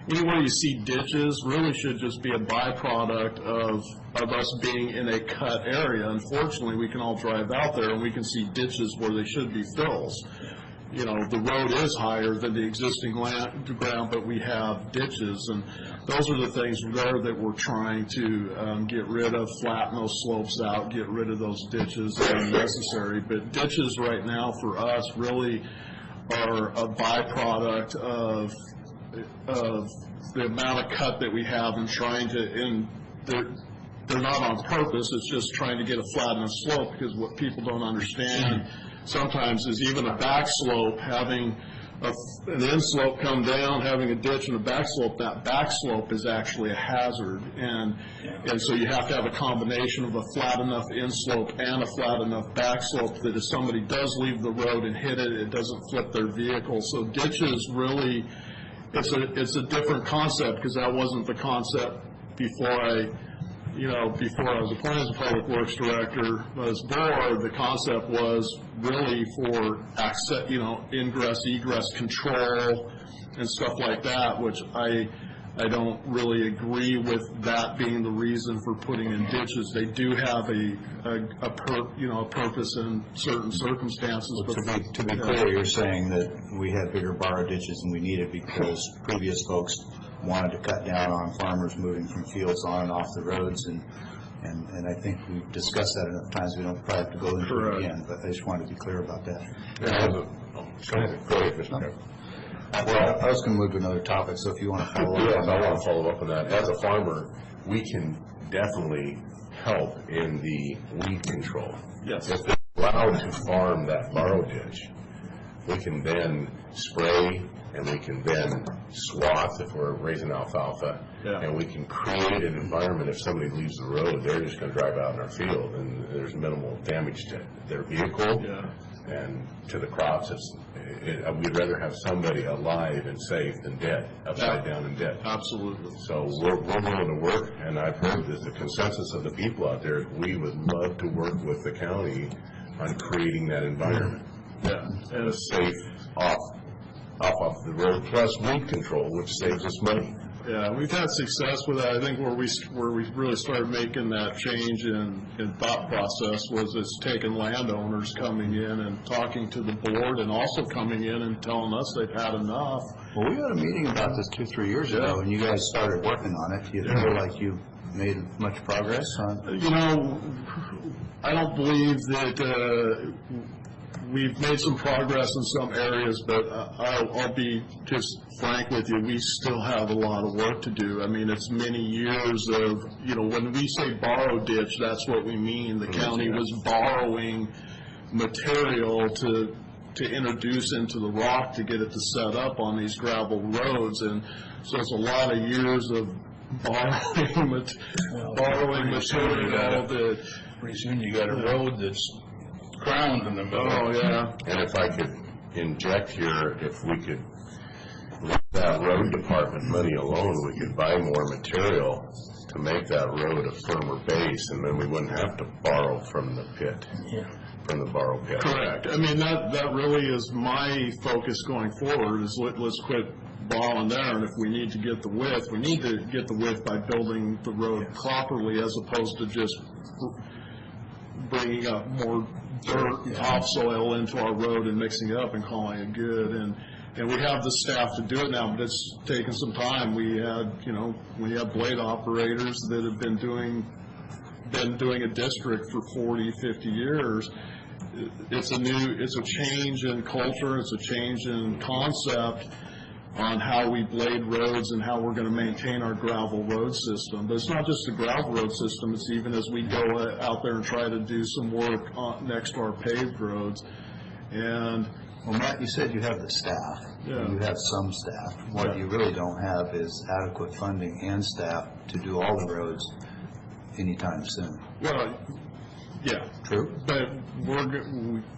anywhere you see ditches really should just be a byproduct of us being in a cut area. Unfortunately, we can all drive out there and we can see ditches where they should be fills. The road is higher than the existing ground, but we have ditches, and those are the things there that we're trying to get rid of, flatten those slopes out, get rid of those ditches that are necessary. But ditches right now for us really are a byproduct of the amount of cut that we have and trying to, and they're not on purpose, it's just trying to get a flat enough slope, because what people don't understand sometimes is even a back slope, having an end slope come down, having a ditch and a back slope, that back slope is actually a hazard. And so you have to have a combination of a flat enough end slope and a flat enough back slope that if somebody does leave the road and hit it, it doesn't flip their vehicle. So ditches really, it's a different concept, because that wasn't the concept before I was applying as a public works director. As board, the concept was really for access, ingress, egress control and stuff like that, which I don't really agree with that being the reason for putting in ditches. They do have a purpose in certain circumstances. But to be clear, you're saying that we had bigger borrow ditches than we needed because previous folks wanted to cut down on farmers moving from fields on and off the roads, and I think we've discussed that enough times. We don't probably have to go into it again, but I just wanted to be clear about that. Go ahead, Mr. Chairman. Well, I was going to move to another topic, so if you want to follow up. Yes, I want to follow up on that. As a farmer, we can definitely help in the weed control. Yes. If they're allowed to farm that borrow ditch, we can then spray, and we can then swath if we're raising alfalfa, and we can create an environment. If somebody leaves the road, they're just going to drive out in our field, and there's minimal damage to their vehicle and to the crops. We'd rather have somebody alive and safe than dead, upside down and dead. Absolutely. So we're willing to work, and I've heard that the consensus of the people out there, we would love to work with the county on creating that environment. And a safe off the road, plus weed control, which saves us money. Yeah, we've had success with that. I think where we really started making that change in thought process was it's taking landowners coming in and talking to the board, and also coming in and telling us they've had enough. Well, we had a meeting about this 2-3 years ago, and you guys started working on it. Do you feel like you made much progress on? I don't believe that we've made some progress in some areas, but I'll be just frank with you, we still have a lot of work to do. I mean, it's many years of, when we say borrow ditch, that's what we mean. The county was borrowing material to introduce into the rock to get it to set up on these gravel roads, and so it's a lot of years of borrowing material that... Pretty soon you got a road that's crowned in the middle. Oh, yeah. And if I could inject here, if we could leave that road department money alone, we could buy more material to make that road a firmer base, and then we wouldn't have to borrow from the pit, from the borrow pit. Correct. I mean, that really is my focus going forward, is let's quit borrowing there, and if we need to get the width, we need to get the width by building the road properly, as opposed to just bringing up more dirt and topsoil into our road and mixing it up and calling it good. And we have the staff to do it now, but it's taken some time. We have blade operators that have been doing a district for 40, 50 years. It's a change in culture, it's a change in concept on how we blade roads and how we're going to maintain our gravel road system. But it's not just the gravel road system, it's even as we go out there and try to do some work next to our paved roads. And well, Matt, you said you have the staff. Yeah. You have some staff. What you really don't have is adequate funding and staff to do all the roads anytime soon. Well, yeah, True. But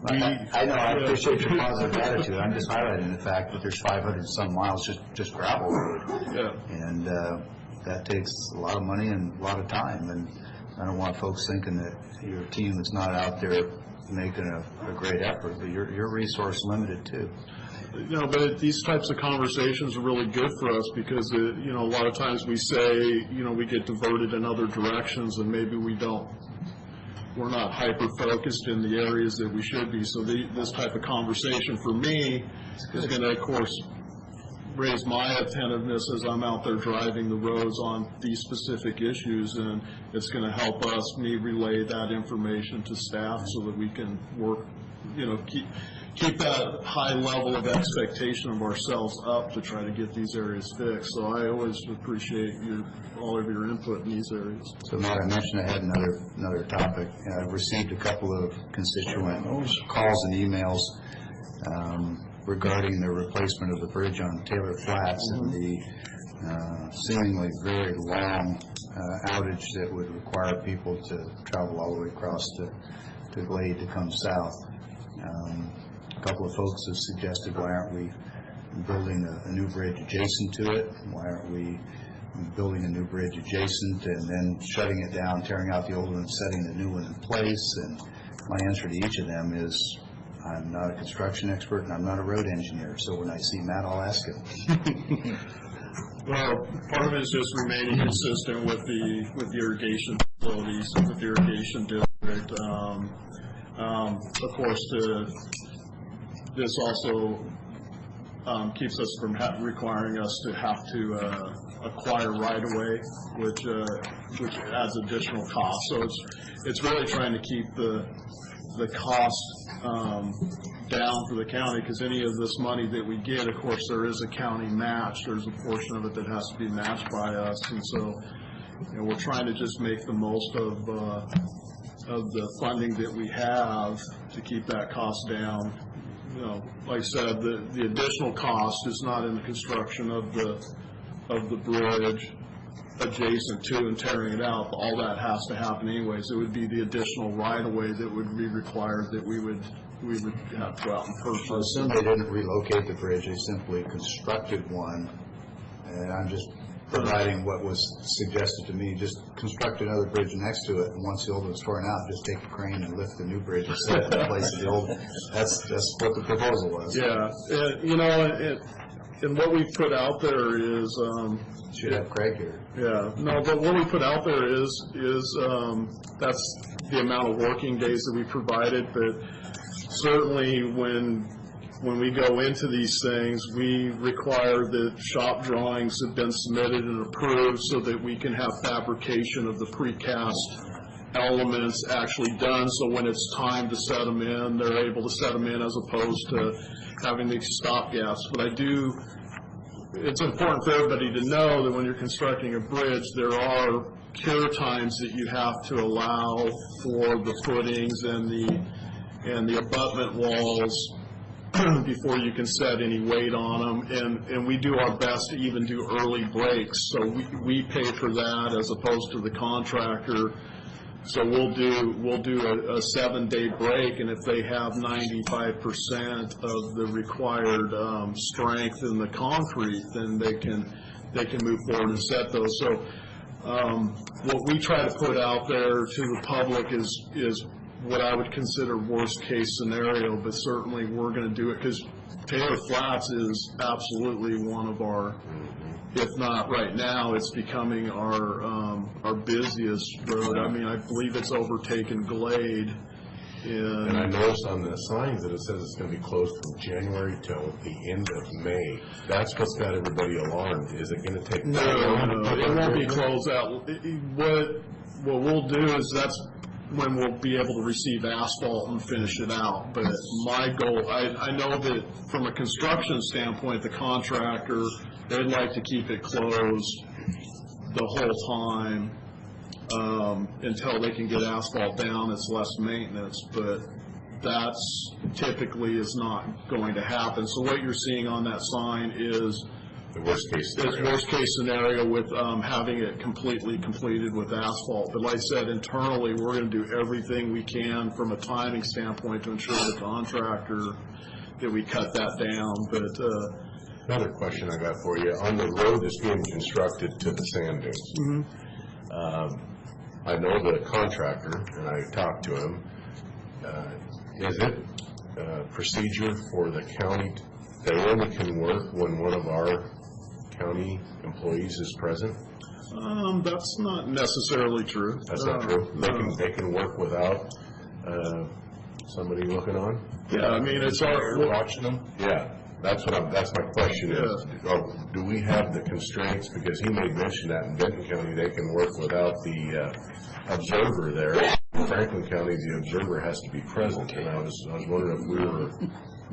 I know, I appreciate your positive attitude. I'm just highlighting the fact that there's 500 and some miles just gravel road. Yeah. And that takes a lot of money and a lot of time. And I don't want folks thinking that your team is not out there making a great effort, but you're resource limited too. You know, but these types of conversations are really good for us because, you know, a lot of times we say, you know, we get diverted in other directions and maybe we're not hyper-focused in the areas that we should be. So this type of conversation for me is going to, of course, raise my attentiveness as I'm out there driving the roads on these specific issues, and it's going to help me relay that information to staff so that we can work, you know, keep that high level of expectation of ourselves up to try to get these areas fixed. So I always appreciate all of your input in these areas. So Matt, I mentioned I had another topic. I've received a couple of constituent calls and emails regarding the replacement of the bridge on Taylor Flats and the seemingly very long outage that would require people to travel all the way across to Glade to come south. A couple of folks have suggested, why aren't we building a new bridge adjacent to it? Why aren't we building a new bridge adjacent and then shutting it down, tearing out the old one and setting the new one in place? And my answer to each of them is, I'm not a construction expert and I'm not a road engineer, so when I see Matt, I'll ask him. Well, part of it is just remaining consistent with the irrigation facilities, with the irrigation district. Of course, this also keeps us from requiring us to have to acquire right-of-way, which adds additional cost. So it's really trying to keep the cost down for the county, because any of this money that we get, of course, there is a county match. There's a portion of it that has to be matched by us, and so you know, we're trying to just make the most of the funding that we have to keep that cost down. You know, like I said, the additional cost is not in the construction of the bridge adjacent to and tearing it out. All that has to happen anyways. It would be the additional right-of-way that would be required that we would have to go out and purchase. I assume they didn't relocate the bridge, they simply constructed one, and I'm just providing what was suggested to me, just construct another bridge next to it, and once the old one's torn out, just take a crane and lift the new bridge and set it in place of the old one. That's what the proposal was. Yeah, you know, and what we put out there is should have Craig here. Yeah, no, but what we put out there is that's the amount of working days that we provided. But certainly when we go into these things, we require that shop drawings have been submitted and approved so that we can have fabrication of the precast elements actually done. So when it's time to set them in, they're able to set them in as opposed to having these stopgaps. But it's important for everybody to know that when you're constructing a bridge, there are cure times that you have to allow for the footings and the abutment walls before you can set any weight on them, and we do our best to even do early breaks. So we pay for that as opposed to the contractor. So we'll do a 7-day break, and if they have 95% of the required strength in the concrete, then they can move forward and set those. So what we try to put out there to the public is what I would consider worst case scenario, but certainly we're going to do it because Taylor Flats is absolutely one of our, if not right now, it's becoming our busiest road. I mean, I believe it's overtaken Glade. And I noticed on the signs that it says it's going to be closed from January till the end of May. That's what's got everybody alarmed. Is it going to take that long? No, it won't be closed out. What we'll do is that's when we'll be able to receive asphalt and finish it out. But my goal, I know that from a construction standpoint, the contractor, they'd like to keep it closed the whole time until they can get asphalt down. It's less maintenance, but that's typically is not going to happen. So what you're seeing on that sign is The worst case It's scenario. worst case scenario with having it completely completed with asphalt. But like I said, internally, we're going to do everything we can from a timing standpoint to ensure the contractor that we cut that down. But Another question I got for you, on the road that's being constructed to the sand dunes. I know the contractor, and I talked to him. Is it procedure for the county, they only can work when one of our county employees is present? That's not necessarily true. That's not true? They can work without somebody looking on? Yeah, I mean, it's our... Watching them? Yeah, that's my question is, do we have the constraints, because he made mention that in Benton County, they can work without the observer there. In Franklin County, the observer has to be present, and I was wondering if we were...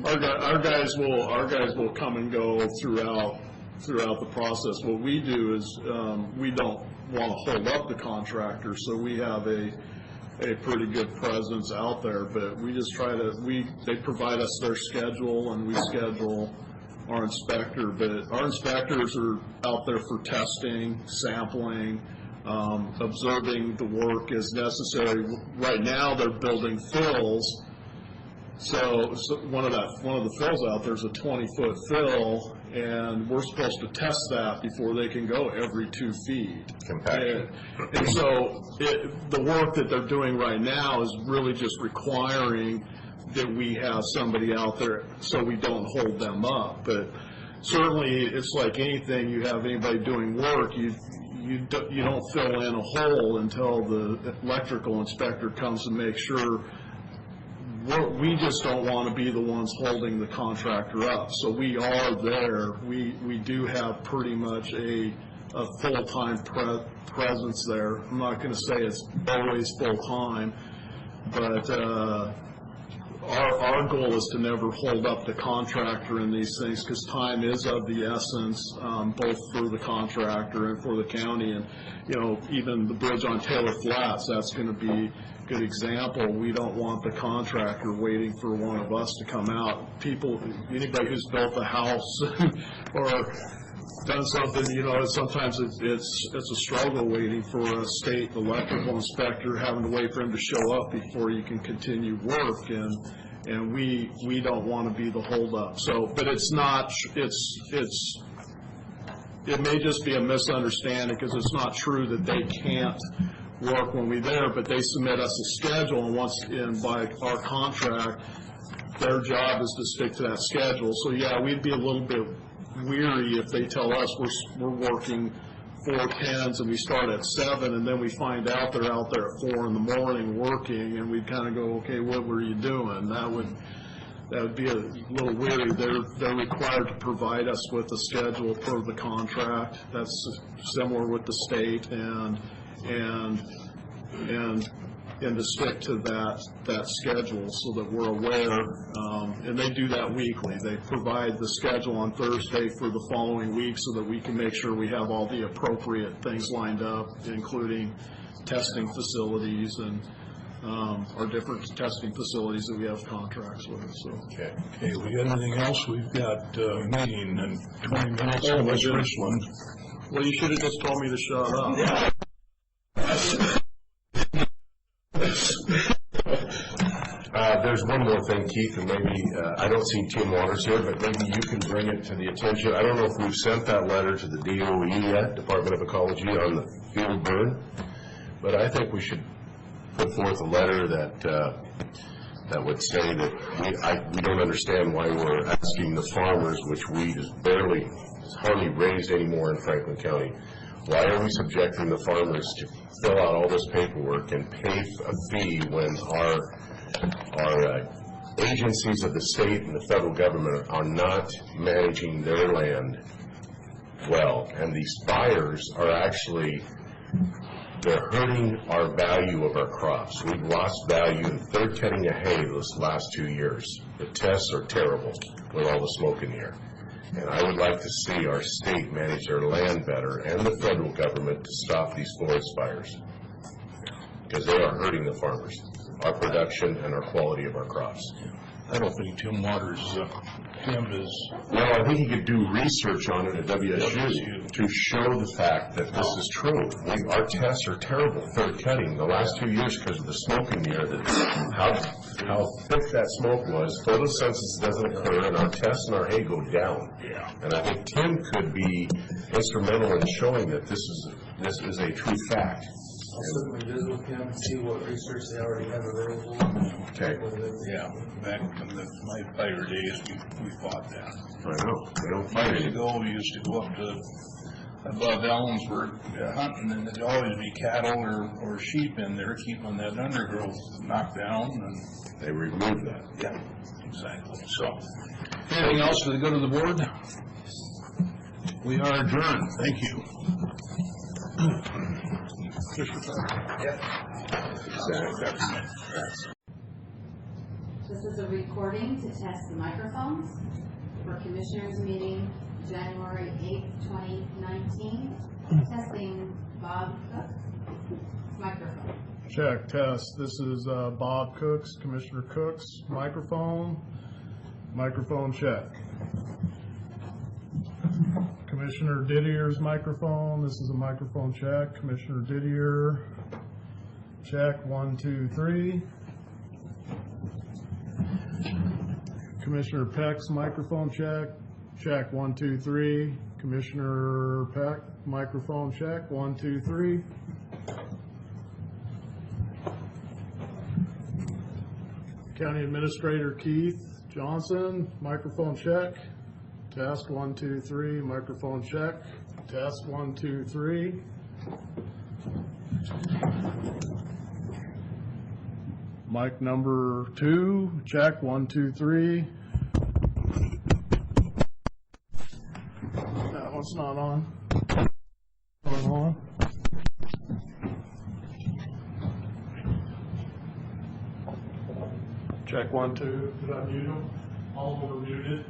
Our guys will come and go throughout the process. What we do is, we don't want to hold up the contractor, so we have a pretty good presence out there, but we just try to, they provide us their schedule and we schedule our inspector, but our inspectors are out there for testing, sampling, observing the work as necessary. Right now, they're building fills. So one of the fills out there is a 20-foot fill, and we're supposed to test that before they can go every 2 feet. And so the work that they're doing right now is really just requiring that we have somebody out there so we don't hold them up. But certainly, it's like anything, you have anybody doing work, you don't fill in a hole until the electrical inspector comes and makes sure. We just don't want to be the ones holding the contractor up. So we are there. We do have pretty much a full-time presence there. I'm not going to say it's always full-time, but our goal is to never hold up the contractor in these things, because time is of the essence, both for the contractor and for the county. And, even the bridge on Taylor Flats, that's going to be good example. We don't want the contractor waiting for one of us to come out. Anybody who's built a house or done something, sometimes it's a struggle waiting for a state electrical inspector, having to wait for him to show up before you can continue work, and we don't want to be the holdup. So, but it's not, it may just be a misunderstanding, because it's not true that they can't work when we're there, but they submit us a schedule, and by our contract, their job is to stick to that schedule. So yeah, we'd be a little bit weary if they tell us we're working 4 10s and we start at 7, and then we find out they're out there at 4 in the morning working, and we'd kind of go, okay, what were you doing? That would be a little weary. They're required to provide us with a schedule per the contract. That's similar with the state, and to stick to that schedule so that we're aware, and they do that weekly. They provide the schedule on Thursday for the following week so that we can make sure we have all the appropriate things lined up, including testing facilities and our different testing facilities that we have contracts with. So. Okay, we got anything else? We've got a meeting in 20 minutes in West Richland. Well, you should have just told me to shut up. There's one more thing, Keith, and maybe, I don't see Tim Waters here, but maybe you can bring it to the attention. I don't know if we've sent that letter to the DOE yet, Department of Ecology, on the field burn, but I think we should put forth a letter that would say that we don't understand why we're asking the farmers, which wheat is hardly raised anymore in Franklin County. Why are we subjecting the farmers to fill out all this paperwork and pay a fee when our agencies of the state and the federal government are not managing their land well? And these buyers are actually, they're hurting our value of our crops. We've lost value in third cutting of hay this last 2 years. The tests are terrible with all the smoke in the air. And I would like to see our state manage their land better, and the federal government, to stop these forest fires, because they are hurting the farmers, our production and our quality of our crops. I don't think Tim Waters Tim is, Well, I think he could do research on it at WSU to show the fact that this is true. Our tests are terrible, third cutting, the last 2 years because of the smoke in the air, how thick that smoke was. Photosynthesis doesn't occur, and our tests and our hay go down. And I think Tim could be instrumental in showing that this is a true fact. I'll certainly visit with him and see what research they already have available. Okay. yeah, back in my fire days, we fought that. I know, they don't fight Years it. ago, we used to go up to above Ellensburg hunting, and there'd always be cattle or sheep in there, keeping that undergrowth knocked down, and They removed that. yeah, exactly. So, anything else for the good of the board? We are adjourned. Thank you. This is a recording to test the microphones for Commissioners meeting January 8th, 2019. Testing Bob Cook. Microphone. Check, test. This is Bob Cooks, Commissioner Cooks, microphone. Microphone check. Commissioner Didier's microphone. This is a microphone check. Commissioner Didier. Check, 1, 2, 3. Commissioner Peck's microphone check. Check, 1, 2, 3. Commissioner Peck, microphone check, 1, 2, 3. County Administrator Keith Johnson, microphone check. Test, 1, 2, 3. Microphone check. Test, 1, 2, 3. Mic number 2, check, 1, 2, 3. That one's not on. On. Check, 1, 2. Did I mute them? All of them are muted.